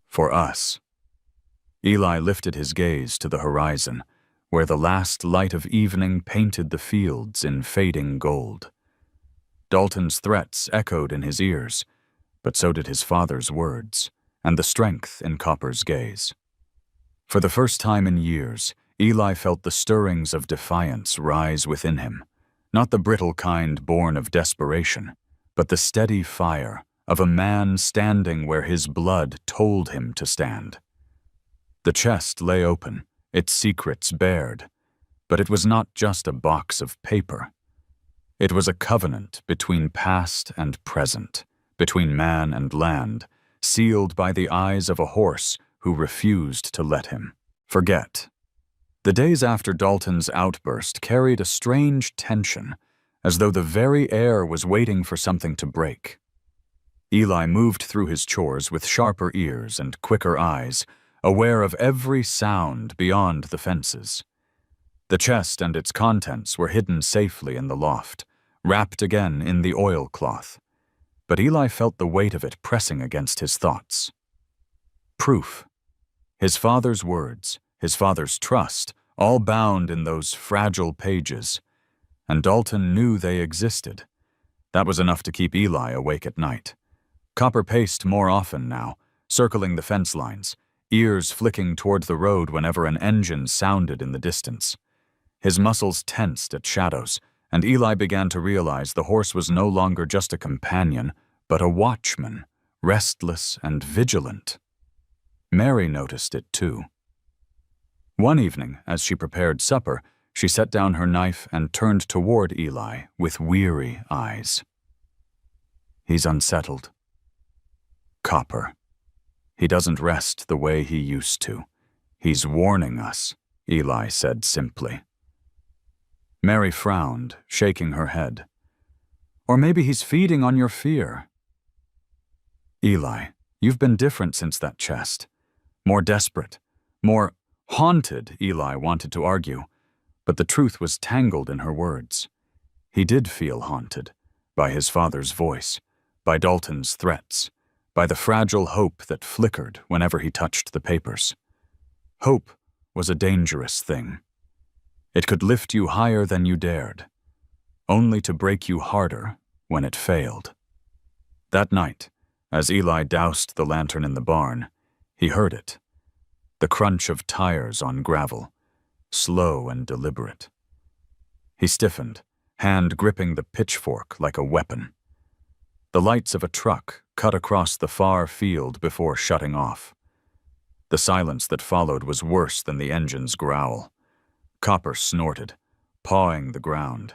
for us." Eli lifted his gaze to the horizon, where the last light of evening painted the fields in fading gold. Dalton's threats echoed in his ears, but so did his father's words, and the strength in Copper's gaze. For the first time in years, Eli felt the stirrings of defiance rise within him, not the brittle kind born of desperation, but the steady fire of a man standing where his blood told him to stand. The chest lay open, its secrets bared, but it was not just a box of paper. It was a covenant between past and present, between man and land, sealed by the eyes of a horse who refused to let him forget. The days after Dalton's outburst carried a strange tension, as though the very air was waiting for something to break. Eli moved through his chores with sharper ears and quicker eyes, aware of every sound beyond the fences. The chest and its contents were hidden safely in the loft, wrapped again in the oilcloth. But Eli felt the weight of it pressing against his thoughts. Proof. His father's words, his father's trust, all bound in those fragile pages. And Dalton knew they existed. That was enough to keep Eli awake at night. Copper paced more often now, circling the fence lines, ears flicking toward the road whenever an engine sounded in the distance. His muscles tensed at shadows, and Eli began to realize the horse was no longer just a companion, but a watchman, restless and vigilant. Mary noticed it too. One evening, as she prepared supper, she set down her knife and turned toward Eli with weary eyes. "He's unsettled. Copper. He doesn't rest the way he used to. He's warning us," Eli said simply. Mary frowned, shaking her head. "Or maybe he's feeding on your fear." "Eli, you've been different since that chest. More desperate, more haunted," Eli wanted to argue, but the truth was tangled in her words. He did feel haunted, by his father's voice, by Dalton's threats, by the fragile hope that flickered whenever he touched the papers. Hope was a dangerous thing. It could lift you higher than you dared, only to break you harder when it failed. That night, as Eli doused the lantern in the barn, he heard it, the crunch of tires on gravel, slow and deliberate. He stiffened, hand gripping the pitchfork like a weapon. The lights of a truck cut across the far field before shutting off. The silence that followed was worse than the engine's growl. Copper snorted, pawing the ground.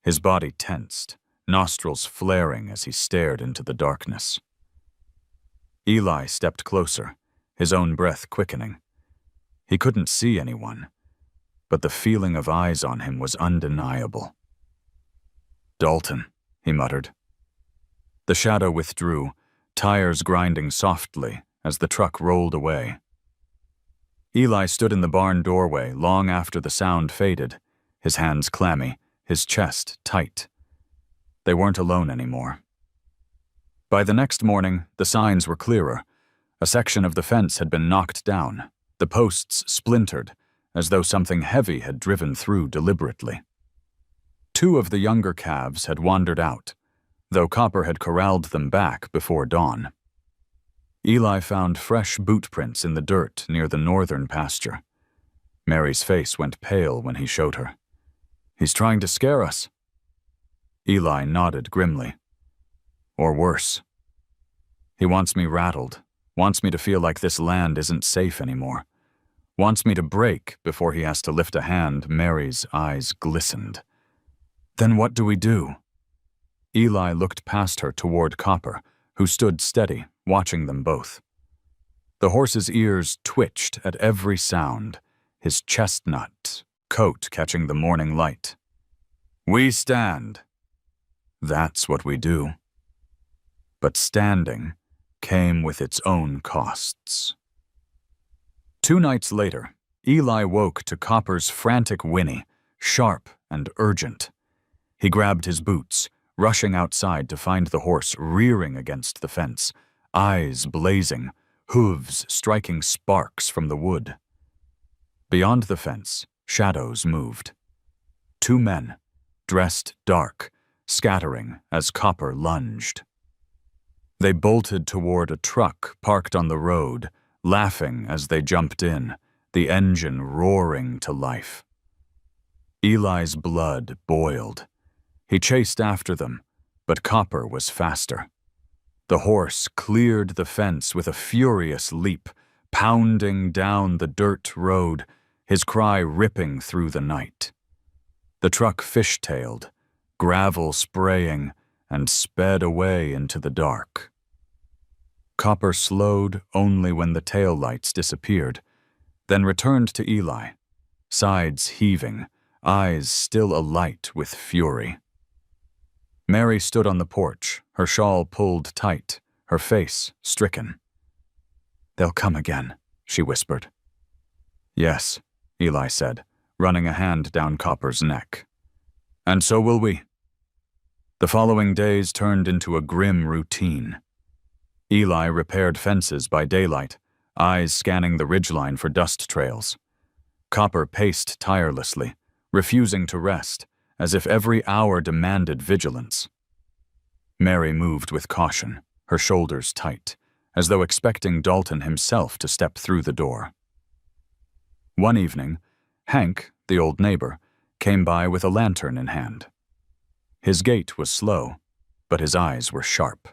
His body tensed, nostrils flaring as he stared into the darkness. Eli stepped closer, his own breath quickening. He couldn't see anyone, but the feeling of eyes on him was undeniable. "Dalton," he muttered. The shadow withdrew, tires grinding softly as the truck rolled away. Eli stood in the barn doorway long after the sound faded, his hands clammy, his chest tight. They weren't alone anymore. By the next morning, the signs were clearer. A section of the fence had been knocked down, the posts splintered, as though something heavy had driven through deliberately. 2 of the younger calves had wandered out, though Copper had corralled them back before dawn. Eli found fresh boot prints in the dirt near the northern pasture. Mary's face went pale when he showed her. "He's trying to scare us." Eli nodded grimly. "Or worse. He wants me rattled, wants me to feel like this land isn't safe anymore, wants me to break before he has to lift a hand." Mary's eyes glistened. "Then what do we do?" Eli looked past her toward Copper, who stood steady, watching them both. The horse's ears twitched at every sound, his chestnut coat catching the morning light. "We stand." That's what we do. But standing came with its own costs. 2 nights later, Eli woke to Copper's frantic whinny, sharp and urgent. He grabbed his boots, rushing outside to find the horse rearing against the fence, eyes blazing, hooves striking sparks from the wood. Beyond the fence, shadows moved. 2 men, dressed dark, scattering as Copper lunged. They bolted toward a truck parked on the road, laughing as they jumped in, the engine roaring to life. Eli's blood boiled. He chased after them, but Copper was faster. The horse cleared the fence with a furious leap, pounding down the dirt road, his cry ripping through the night. The truck fishtailed, gravel spraying, and sped away into the dark. Copper slowed only when the taillights disappeared, then returned to Eli, sides heaving, eyes still alight with fury. Mary stood on the porch, her shawl pulled tight, her face stricken. "They'll come again," she whispered. "Yes," Eli said, running a hand down Copper's neck. "And so will we." The following days turned into a grim routine. Eli repaired fences by daylight, eyes scanning the ridgeline for dust trails. Copper paced tirelessly, refusing to rest, as if every hour demanded vigilance. Mary moved with caution, her shoulders tight, as though expecting Dalton himself to step through the door. One evening, Hank, the old neighbor, came by with a lantern in hand. His gait was slow, but his eyes were sharp.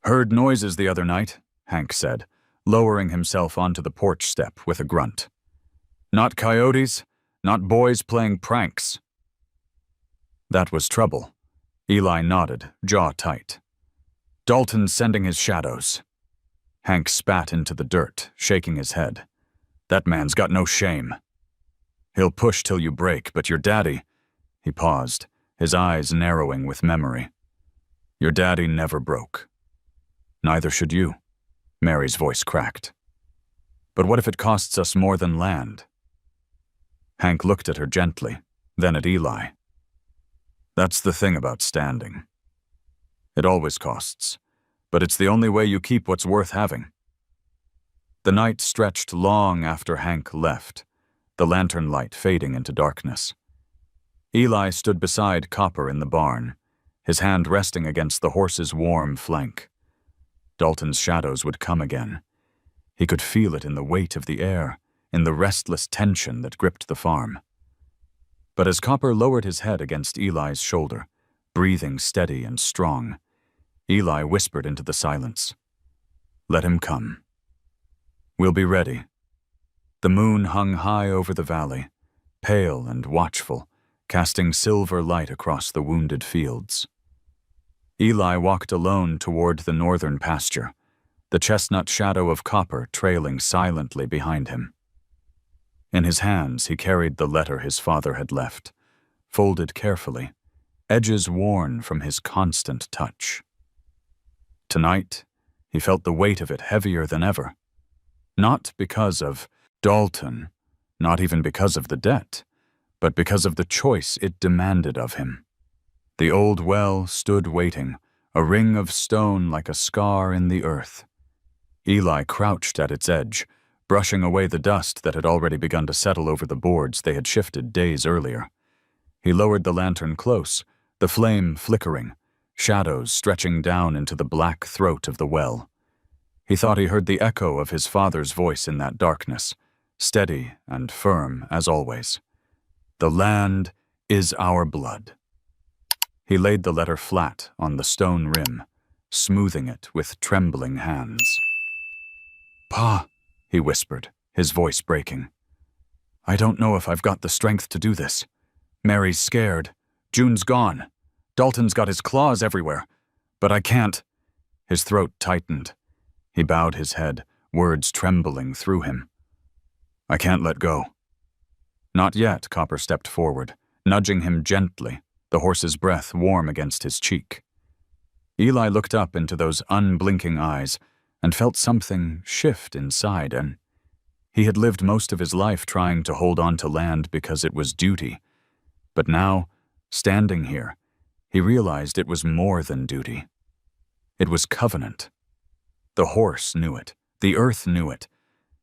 "Heard noises the other night," Hank said, lowering himself onto the porch step with a grunt. "Not coyotes, not boys playing pranks." That was trouble. Eli nodded, jaw tight. "Dalton's sending his shadows." Hank spat into the dirt, shaking his head. "That man's got no shame. He'll push till you break, but your daddy—" He paused, his eyes narrowing with memory. "Your daddy never broke." "Neither should you," Mary's voice cracked. "But what if it costs us more than land?" Hank looked at her gently, then at Eli. "That's the thing about standing. It always costs, but it's the only way you keep what's worth having." The night stretched long after Hank left, the lantern light fading into darkness. Eli stood beside Copper in the barn, his hand resting against the horse's warm flank. Dalton's shadows would come again. He could feel it in the weight of the air, in the restless tension that gripped the farm. But as Copper lowered his head against Eli's shoulder, breathing steady and strong, Eli whispered into the silence, "Let him come. We'll be ready." The moon hung high over the valley, pale and watchful, casting silver light across the wounded fields. Eli walked alone toward the northern pasture, the chestnut shadow of Copper trailing silently behind him. In his hands he carried the letter his father had left, folded carefully, edges worn from his constant touch. Tonight, he felt the weight of it heavier than ever. Not because of Dalton, not even because of the debt, but because of the choice it demanded of him. The old well stood waiting, a ring of stone like a scar in the earth. Eli crouched at its edge, brushing away the dust that had already begun to settle over the boards they had shifted days earlier. He lowered the lantern close, the flame flickering, shadows stretching down into the black throat of the well. He thought he heard the echo of his father's voice in that darkness, steady and firm as always. "The land is our blood." He laid the letter flat on the stone rim, smoothing it with trembling hands. "Pa," he whispered, his voice breaking. "I don't know if I've got the strength to do this. Mary's scared. June's gone. Dalton's got his claws everywhere. But I can't." His throat tightened. He bowed his head, words trembling through him. "I can't let go." "Not yet," Copper stepped forward, nudging him gently, the horse's breath warm against his cheek. Eli looked up into those unblinking eyes and felt something shift inside, and he had lived most of his life trying to hold on to land because it was duty. But now, standing here, he realized it was more than duty. It was covenant. The horse knew it, the earth knew it,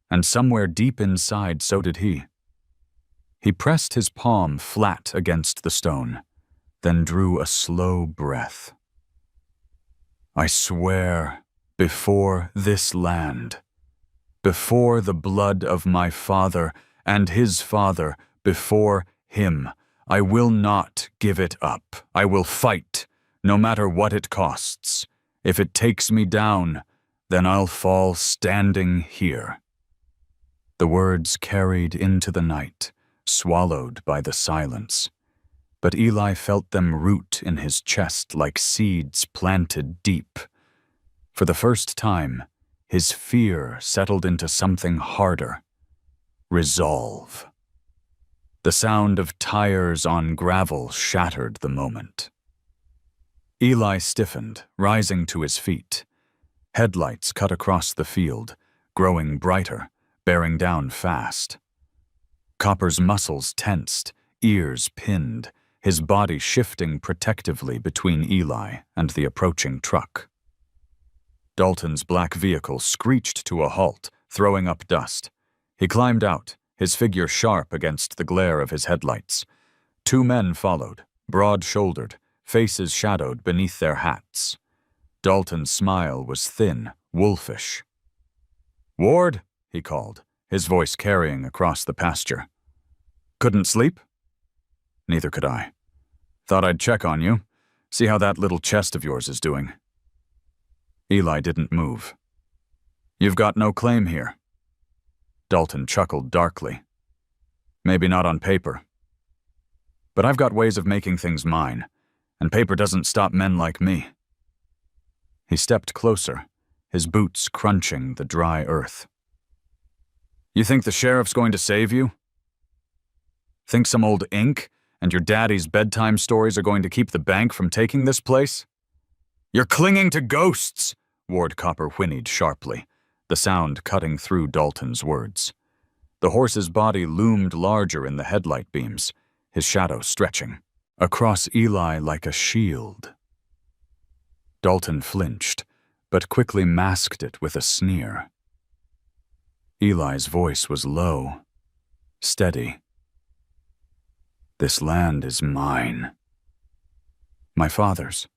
and somewhere deep inside so did he. He pressed his palm flat against the stone, then drew a slow breath. "I swear before this land, before the blood of my father and his father, before him, I will not give it up. I will fight, no matter what it costs. If it takes me down, then I'll fall standing here." The words carried into the night, swallowed by the silence. But Eli felt them root in his chest like seeds planted deep. For the first time, his fear settled into something harder: resolve. The sound of tires on gravel shattered the moment. Eli stiffened, rising to his feet. Headlights cut across the field, growing brighter, bearing down fast. Copper's muscles tensed, ears pinned, his body shifting protectively between Eli and the approaching truck. Dalton's black vehicle screeched to a halt, throwing up dust. He climbed out, his figure sharp against the glare of his headlights. Two men followed, broad-shouldered, faces shadowed beneath their hats. Dalton's smile was thin, wolfish. "Ward," he called, his voice carrying across the pasture. "Couldn't sleep?" "Neither could I. Thought I'd check on you, see how that little chest of yours is doing." Eli didn't move. "You've got no claim here." Dalton chuckled darkly. "Maybe not on paper. But I've got ways of making things mine, and paper doesn't stop men like me." He stepped closer, his boots crunching the dry earth. "You think the sheriff's going to save you? Think some old ink and your daddy's bedtime stories are going to keep the bank from taking this place?" "You're clinging to ghosts," Ward Copper whinnied sharply, the sound cutting through Dalton's words. The horse's body loomed larger in the headlight beams, his shadow stretching across Eli like a shield. Dalton flinched, but quickly masked it with a sneer. Eli's voice was low, steady. "This land is mine. My father's.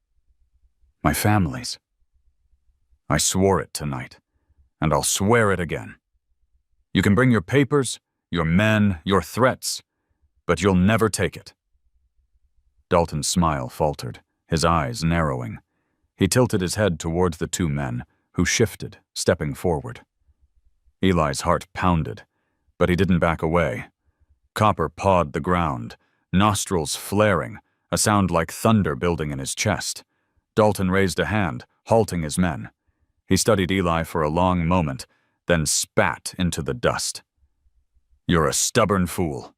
My family's. I swore it tonight, and I'll swear it again. You can bring your papers, your men, your threats, but you'll never take it." Dalton's smile faltered, his eyes narrowing. He tilted his head toward the two men, who shifted, stepping forward. Eli's heart pounded, but he didn't back away. Copper pawed the ground, nostrils flaring, a sound like thunder building in his chest. Dalton raised a hand, halting his men. He studied Eli for a long moment, then spat into the dust. "You're a stubborn fool.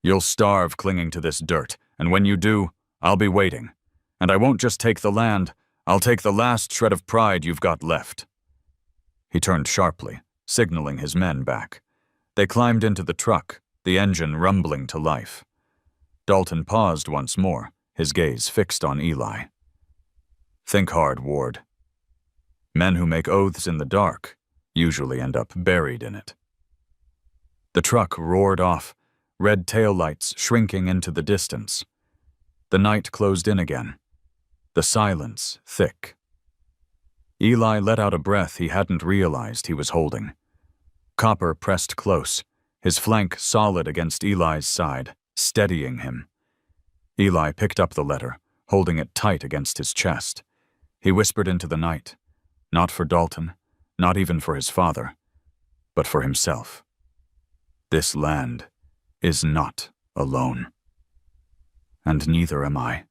You'll starve clinging to this dirt, and when you do, I'll be waiting. And I won't just take the land, I'll take the last shred of pride you've got left." He turned sharply, signaling his men back. They climbed into the truck, the engine rumbling to life. Dalton paused once more, his gaze fixed on Eli. "Think hard, Ward. Men who make oaths in the dark usually end up buried in it." The truck roared off, red taillights shrinking into the distance. The night closed in again. the silence thick. Eli let out a breath he hadn't realized he was holding. Copper pressed close, his flank solid against Eli's side, steadying him. Eli picked up the letter, holding it tight against his chest. He whispered into the night, not for Dalton, not even for his father, but for himself. This land is not alone. And neither am I.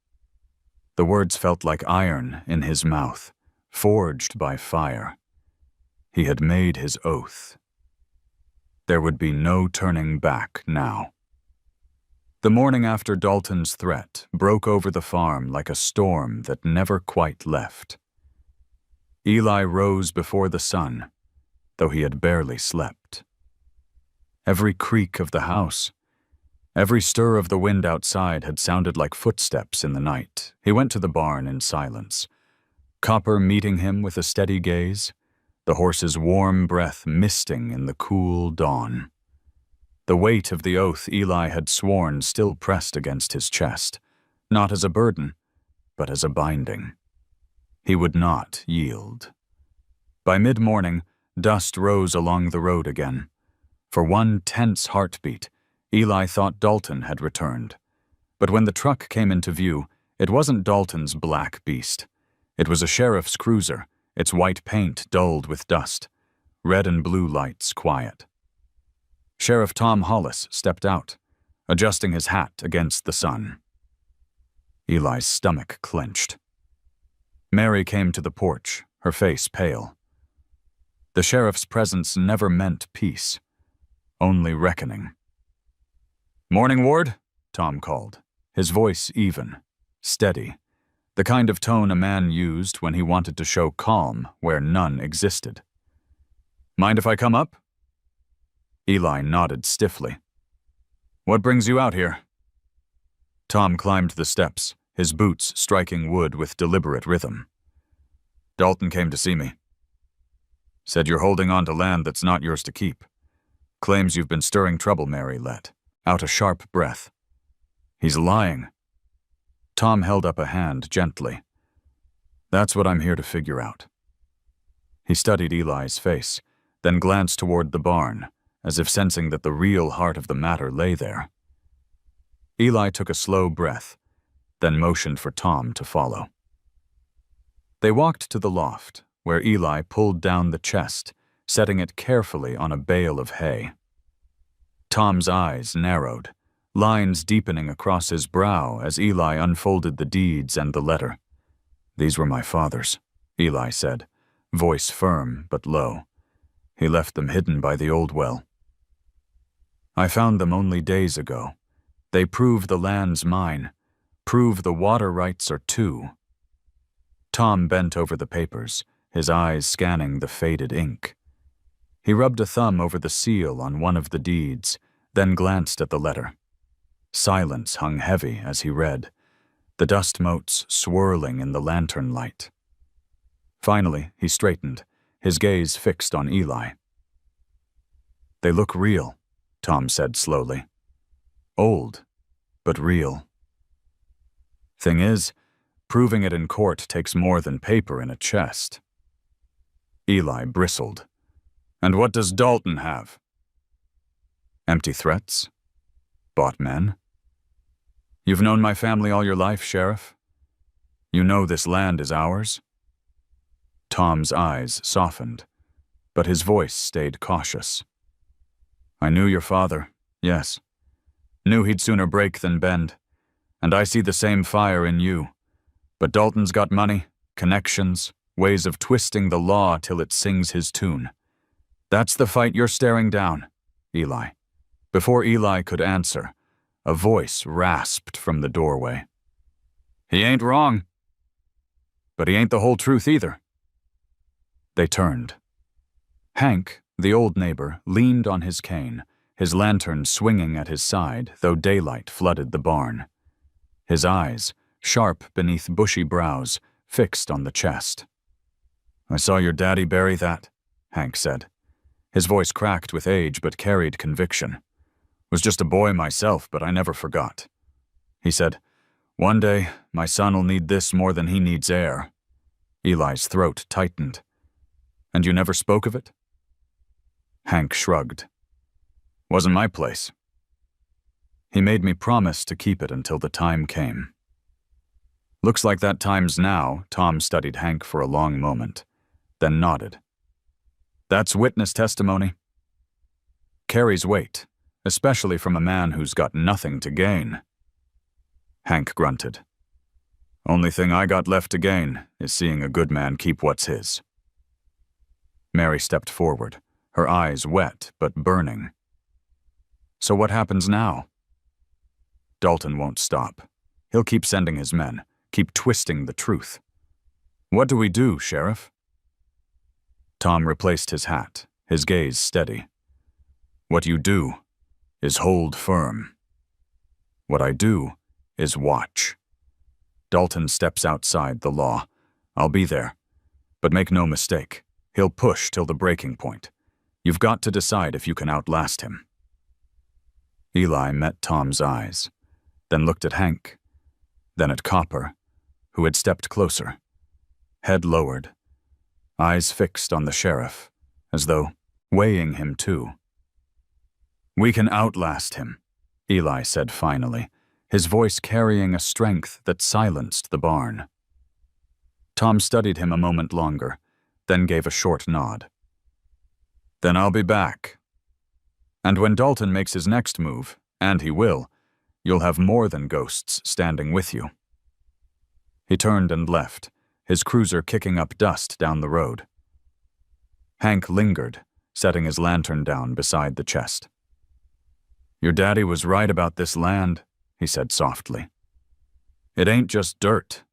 The words felt like iron in his mouth, forged by fire. He had made his oath. There would be no turning back now. The morning after Dalton's threat broke over the farm like a storm that never quite left. Eli rose before the sun, though he had barely slept. Every creak of the house, every stir of the wind outside had sounded like footsteps in the night. He went to the barn in silence, Copper meeting him with a steady gaze, the horse's warm breath misting in the cool dawn. The weight of the oath Eli had sworn still pressed against his chest, not as a burden, but as a binding. He would not yield. By mid-morning, dust rose along the road again. For one tense heartbeat, Eli thought Dalton had returned. But when the truck came into view, it wasn't Dalton's black beast. It was a sheriff's cruiser, its white paint dulled with dust, red and blue lights quiet. Sheriff Tom Hollis stepped out, adjusting his hat against the sun. Eli's stomach clenched. Mary came to the porch, her face pale. The sheriff's presence never meant peace, only reckoning. "Morning, Ward," Tom called, his voice even, steady, the kind of tone a man used when he wanted to show calm where none existed. "Mind if I come up?" Eli nodded stiffly. "What brings you out here?" Tom climbed the steps, his boots striking wood with deliberate rhythm. "Dalton came to see me. Said you're holding on to land that's not yours to keep. Claims you've been stirring trouble," Mary let out a sharp breath. "He's lying." Tom held up a hand gently. "That's what I'm here to figure out." He studied Eli's face, then glanced toward the barn, as if sensing that the real heart of the matter lay there. Eli took a slow breath, then motioned for Tom to follow. They walked to the loft, where Eli pulled down the chest, setting it carefully on a bale of hay. Tom's eyes narrowed, lines deepening across his brow as Eli unfolded the deeds and the letter. "These were my father's," Eli said, voice firm but low. "He left them hidden by the old well. I found them only days ago. They prove the land's mine, prove the water rights are too." Tom bent over the papers, his eyes scanning the faded ink. He rubbed a thumb over the seal on one of the deeds, then glanced at the letter. Silence hung heavy as he read, the dust motes swirling in the lantern light. Finally, he straightened, his gaze fixed on Eli. "They look real," Tom said slowly. "Old, but real. Thing is, proving it in court takes more than paper in a chest." Eli bristled. "And what does Dalton have?" "Empty threats? Bought men? You've known my family all your life, Sheriff. You know this land is ours?" Tom's eyes softened, but his voice stayed cautious. "I knew your father, yes. Knew he'd sooner break than bend. And I see the same fire in you. But Dalton's got money, connections, ways of twisting the law till it sings his tune. That's the fight you're staring down, Eli." Before Eli could answer, a voice rasped from the doorway. "He ain't wrong. But he ain't the whole truth either." They turned. Hank, the old neighbor, leaned on his cane, his lantern swinging at his side, though daylight flooded the barn. His eyes, sharp beneath bushy brows, fixed on the chest. "I saw your daddy bury that," Hank said. His voice cracked with age but carried conviction. "Was just a boy myself, but I never forgot." He said, One day, my son'll need this more than he needs air. Eli's throat tightened. And you never spoke of it? Hank shrugged. Wasn't my place. He made me promise to keep it until the time came. Looks like that time's now. Tom studied Hank for a long moment, then nodded. That's witness testimony. Carries weight, especially from a man who's got nothing to gain. Hank grunted. Only thing I got left to gain is seeing a good man keep what's his. Mary stepped forward, her eyes wet but burning. So what happens now? Dalton won't stop. He'll keep sending his men, keep twisting the truth. What do we do, Sheriff? Tom replaced his hat, his gaze steady. What you do is hold firm. What I do is watch. Dalton steps outside the law. I'll be there. But make no mistake, he'll push till the breaking point. You've got to decide if you can outlast him. Eli met Tom's eyes, then looked at Hank, then at Copper, who had stepped closer, head lowered, eyes fixed on the sheriff, as though weighing him too. We can outlast him, Eli said finally, his voice carrying a strength that silenced the barn. Tom studied him a moment longer, then gave a short nod. Then I'll be back. And when Dalton makes his next move, and he will, you'll have more than ghosts standing with you. He turned and left, his cruiser kicking up dust down the road. Hank lingered, setting his lantern down beside the chest. Your daddy was right about this land, he said softly. It ain't just dirt.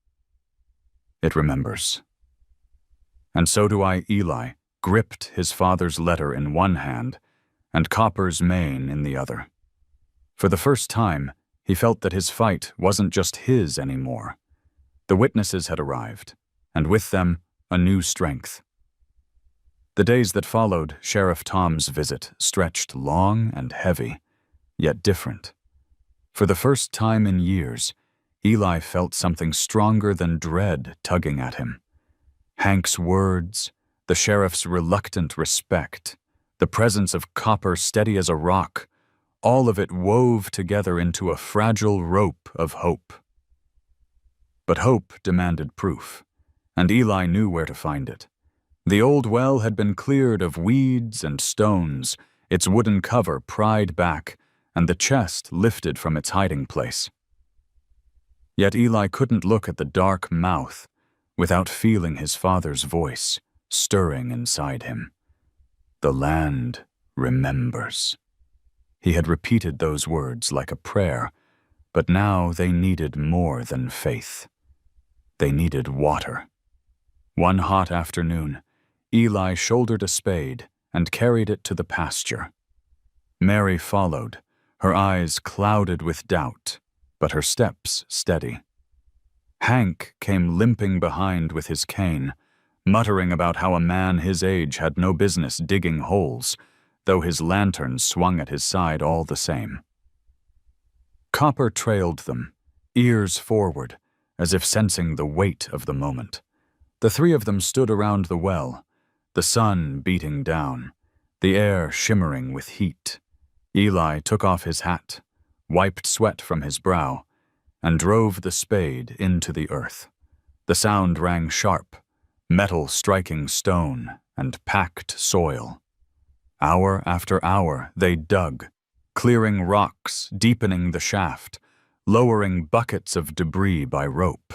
It remembers. And so do I. Eli gripped his father's letter in one hand and Copper's mane in the other. For the first time, he felt that his fight wasn't just his anymore. The witnesses had arrived, and with them, a new strength. The days that followed Sheriff Tom's visit stretched long and heavy, yet different. For the first time in years, Eli felt something stronger than dread tugging at him. Hank's words, the sheriff's reluctant respect, the presence of Copper steady as a rock, all of it wove together into a fragile rope of hope. But hope demanded proof, and Eli knew where to find it. The old well had been cleared of weeds and stones, its wooden cover pried back, and the chest lifted from its hiding place. Yet Eli couldn't look at the dark mouth without feeling his father's voice stirring inside him. The land remembers. He had repeated those words like a prayer, but now they needed more than faith. They needed water. One hot afternoon, Eli shouldered a spade and carried it to the pasture. Mary followed, her eyes clouded with doubt, but her steps steady. Hank came limping behind with his cane, muttering about how a man his age had no business digging holes, though his lantern swung at his side all the same. Copper trailed them, ears forward, as if sensing the weight of the moment. The three of them stood around the well, the sun beating down, the air shimmering with heat. Eli took off his hat, wiped sweat from his brow, and drove the spade into the earth. The sound rang sharp, metal striking stone and packed soil. Hour after hour they dug, clearing rocks, deepening the shaft, lowering buckets of debris by rope.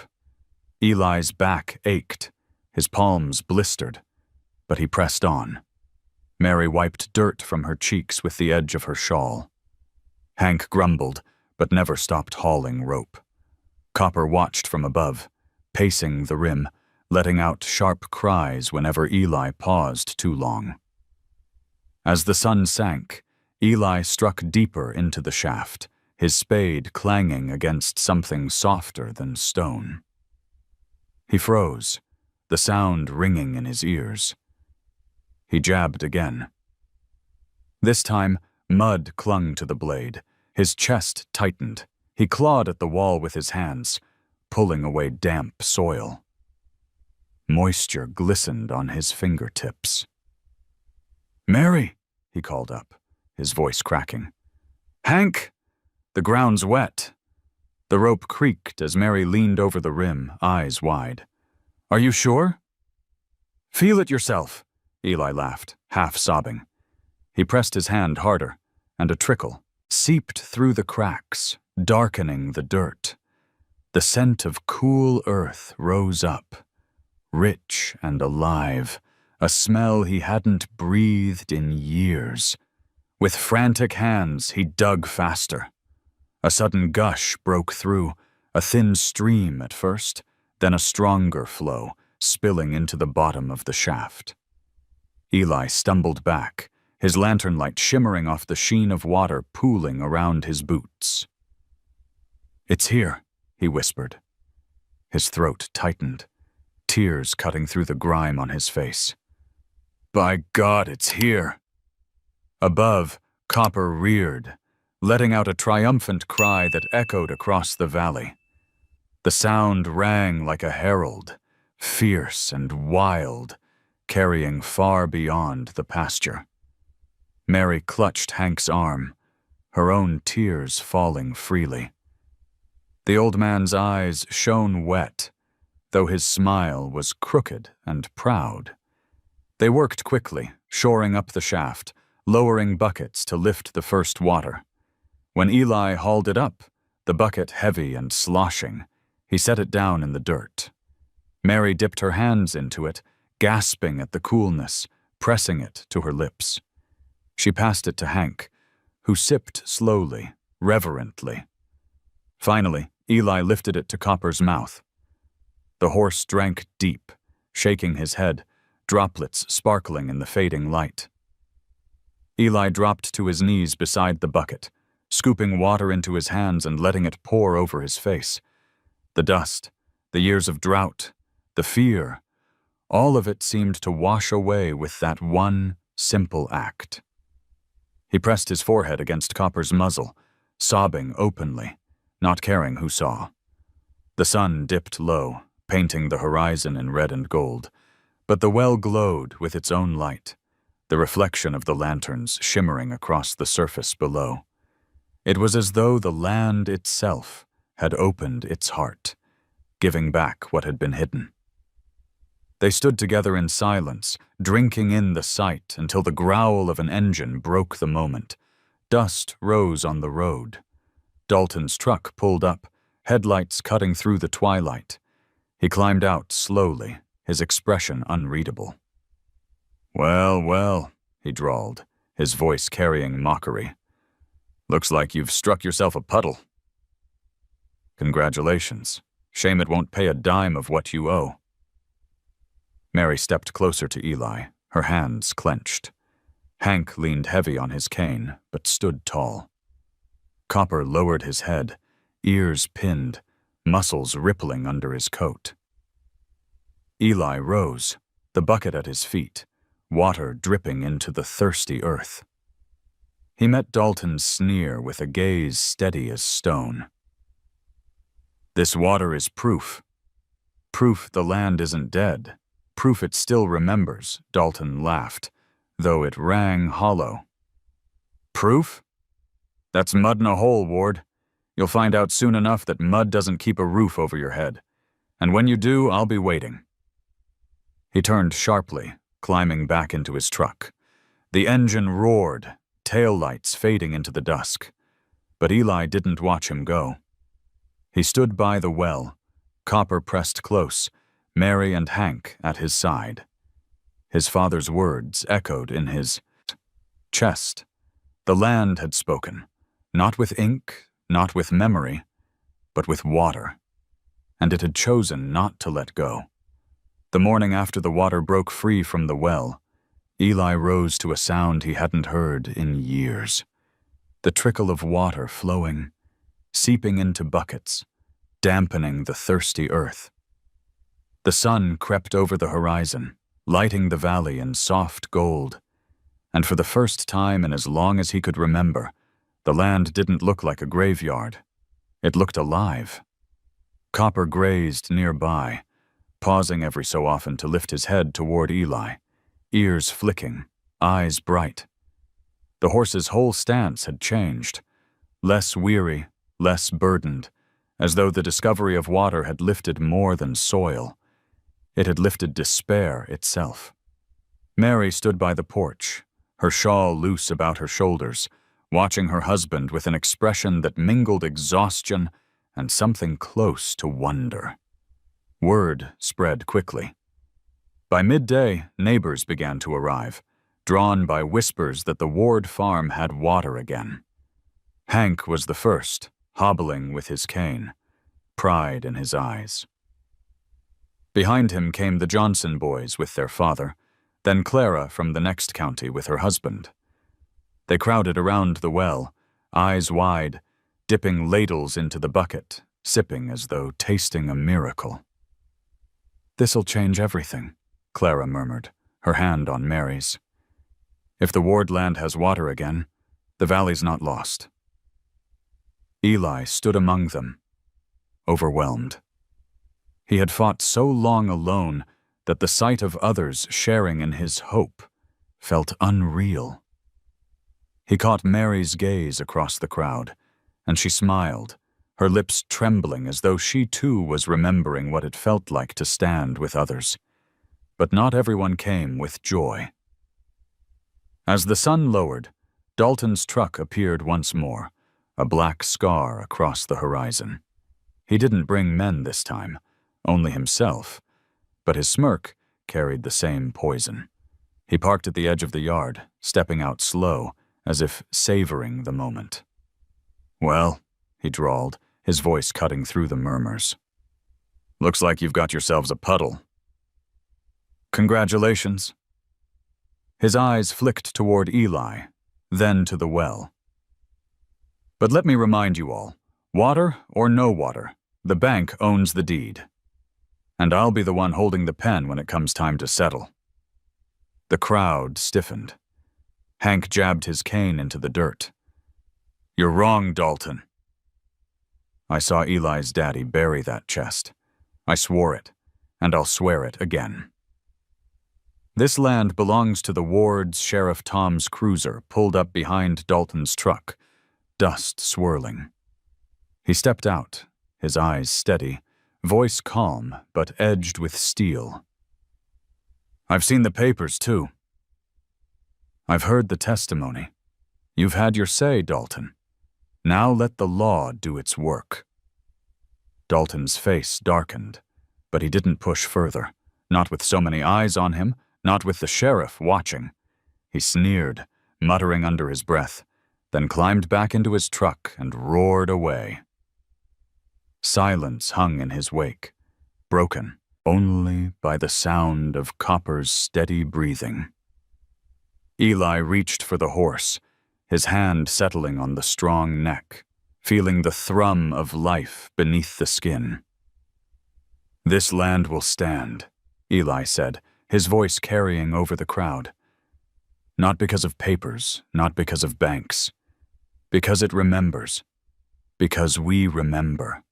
Eli's back ached, his palms blistered, but he pressed on. Mary wiped dirt from her cheeks with the edge of her shawl. Hank grumbled, but never stopped hauling rope. Copper watched from above, pacing the rim, letting out sharp cries whenever Eli paused too long. As the sun sank, Eli struck deeper into the shaft, his spade clanging against something softer than stone. He froze, the sound ringing in his ears. He jabbed again. This time, mud clung to the blade. His chest tightened. He clawed at the wall with his hands, pulling away damp soil. Moisture glistened on his fingertips. "Mary," he called up, his voice cracking. "Hank, the ground's wet." The rope creaked as Mary leaned over the rim, eyes wide. "Are you sure?" "Feel it yourself," Eli laughed, half sobbing. He pressed his hand harder, and a trickle seeped through the cracks, darkening the dirt. The scent of cool earth rose up, rich and alive, a smell he hadn't breathed in years. With frantic hands, he dug faster. A sudden gush broke through, a thin stream at first, then a stronger flow, spilling into the bottom of the shaft. Eli stumbled back, his lantern light shimmering off the sheen of water pooling around his boots. "It's here," he whispered. His throat tightened, tears cutting through the grime on his face. "By God, it's here!" Above, Copper reared, letting out a triumphant cry that echoed across the valley. The sound rang like a herald, fierce and wild, carrying far beyond the pasture. Mary clutched Hank's arm, her own tears falling freely. The old man's eyes shone wet, though his smile was crooked and proud. They worked quickly, shoring up the shaft, lowering buckets to lift the first water. When Eli hauled it up, the bucket heavy and sloshing, he set it down in the dirt. Mary dipped her hands into it, gasping at the coolness, pressing it to her lips. She passed it to Hank, who sipped slowly, reverently. Finally, Eli lifted it to Copper's mouth. The horse drank deep, shaking his head, droplets sparkling in the fading light. Eli dropped to his knees beside the bucket, scooping water into his hands and letting it pour over his face. The dust, the years of drought, the fear, all of it seemed to wash away with that one simple act. He pressed his forehead against Copper's muzzle, sobbing openly, not caring who saw. The sun dipped low, painting the horizon in red and gold, but the well glowed with its own light, the reflection of the lanterns shimmering across the surface below. It was as though the land itself had opened its heart, giving back what had been hidden. They stood together in silence, drinking in the sight until the growl of an engine broke the moment. Dust rose on the road. Dalton's truck pulled up, headlights cutting through the twilight. He climbed out slowly, his expression unreadable. "Well, well," he drawled, his voice carrying mockery. "Looks like you've struck yourself a puddle." "Congratulations. Shame it won't pay a dime of what you owe." Mary stepped closer to Eli, her hands clenched. Hank leaned heavy on his cane, but stood tall. Copper lowered his head, ears pinned, muscles rippling under his coat. Eli rose, the bucket at his feet, water dripping into the thirsty earth. He met Dalton's sneer with a gaze steady as stone. "This water is proof. Proof the land isn't dead. Proof it still remembers," Dalton laughed, though it rang hollow. "Proof? That's mud in a hole, Ward. You'll find out soon enough that mud doesn't keep a roof over your head. And when you do, I'll be waiting." He turned sharply, climbing back into his truck. The engine roared, taillights fading into the dusk. But Eli didn't watch him go. He stood by the well, Copper pressed close, Mary and Hank at his side. His father's words echoed in his chest. The land had spoken, not with ink, not with memory, but with water. And it had chosen not to let go. The morning after the water broke free from the well, Eli rose to a sound he hadn't heard in years. The trickle of water flowing, seeping into buckets, dampening the thirsty earth. The sun crept over the horizon, lighting the valley in soft gold, and for the first time in as long as he could remember, the land didn't look like a graveyard. It looked alive. Copper grazed nearby, pausing every so often to lift his head toward Eli, ears flicking, eyes bright. The horse's whole stance had changed, less weary, less burdened, as though the discovery of water had lifted more than soil. It had lifted despair itself. Mary stood by the porch, her shawl loose about her shoulders, watching her husband with an expression that mingled exhaustion and something close to wonder. Word spread quickly. By midday, neighbors began to arrive, drawn by whispers that the Ward farm had water again. Hank was the first, hobbling with his cane, pride in his eyes. Behind him came the Johnson boys with their father, then Clara from the next county with her husband. They crowded around the well, eyes wide, dipping ladles into the bucket, sipping as though tasting a miracle. "This'll change everything," Clara murmured, her hand on Mary's. "If the Ward land has water again, the valley's not lost." Eli stood among them, overwhelmed. He had fought so long alone that the sight of others sharing in his hope felt unreal. He caught Mary's gaze across the crowd, and she smiled, her lips trembling as though she too was remembering what it felt like to stand with others. But not everyone came with joy. As the sun lowered, Dalton's truck appeared once more, a black scar across the horizon. He didn't bring men this time, only himself, but his smirk carried the same poison. He parked at the edge of the yard, stepping out slow, as if savoring the moment. "Well," he drawled, his voice cutting through the murmurs. "Looks like you've got yourselves a puddle." "Congratulations." His eyes flicked toward Eli, then to the well. "But let me remind you all, water or no water, the bank owns the deed. And I'll be the one holding the pen when it comes time to settle." The crowd stiffened. Hank jabbed his cane into the dirt. "You're wrong, Dalton." I saw Eli's daddy bury that chest. I swore it, and I'll swear it again. This land belongs to the Ward's Sheriff Tom's cruiser pulled up behind Dalton's truck, dust swirling. He stepped out, his eyes steady, voice calm but edged with steel. "I've seen the papers, too." "I've heard the testimony. You've had your say, Dalton. Now let the law do its work." Dalton's face darkened, but he didn't push further, not with so many eyes on him, not with the sheriff watching. He sneered, muttering under his breath, then climbed back into his truck and roared away. Silence hung in his wake, broken only by the sound of Copper's steady breathing. Eli reached for the horse, his hand settling on the strong neck, feeling the thrum of life beneath the skin. "This land will stand," Eli said, his voice carrying over the crowd. "Not because of papers, not because of banks. Because it remembers. Because we remember."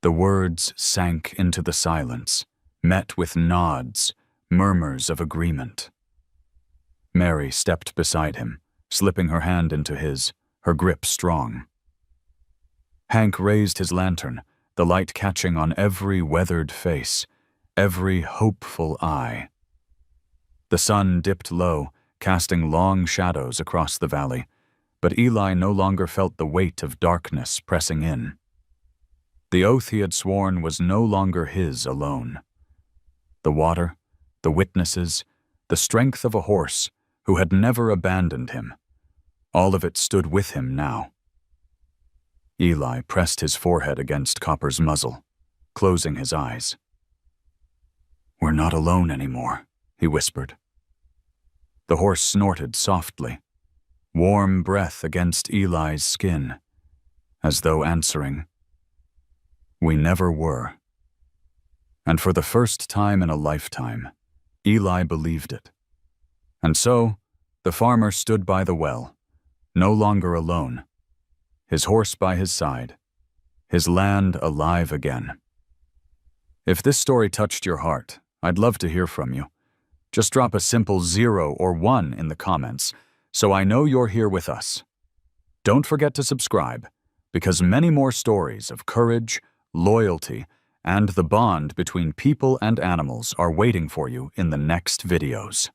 The words sank into the silence, met with nods, murmurs of agreement. Mary stepped beside him, slipping her hand into his, her grip strong. Hank raised his lantern, the light catching on every weathered face, every hopeful eye. The sun dipped low, casting long shadows across the valley, but Eli no longer felt the weight of darkness pressing in. The oath he had sworn was no longer his alone. The water, the witnesses, the strength of a horse who had never abandoned him, all of it stood with him now. Eli pressed his forehead against Copper's muzzle, closing his eyes. "We're not alone anymore," he whispered. The horse snorted softly, warm breath against Eli's skin, as though answering, "We never were." And for the first time in a lifetime, Eli believed it. And so, the farmer stood by the well, no longer alone, his horse by his side, his land alive again. If this story touched your heart, I'd love to hear from you. Just drop a simple 0 or 1 in the comments so I know you're here with us. Don't forget to subscribe, because many more stories of courage, loyalty, and the bond between people and animals are waiting for you in the next videos.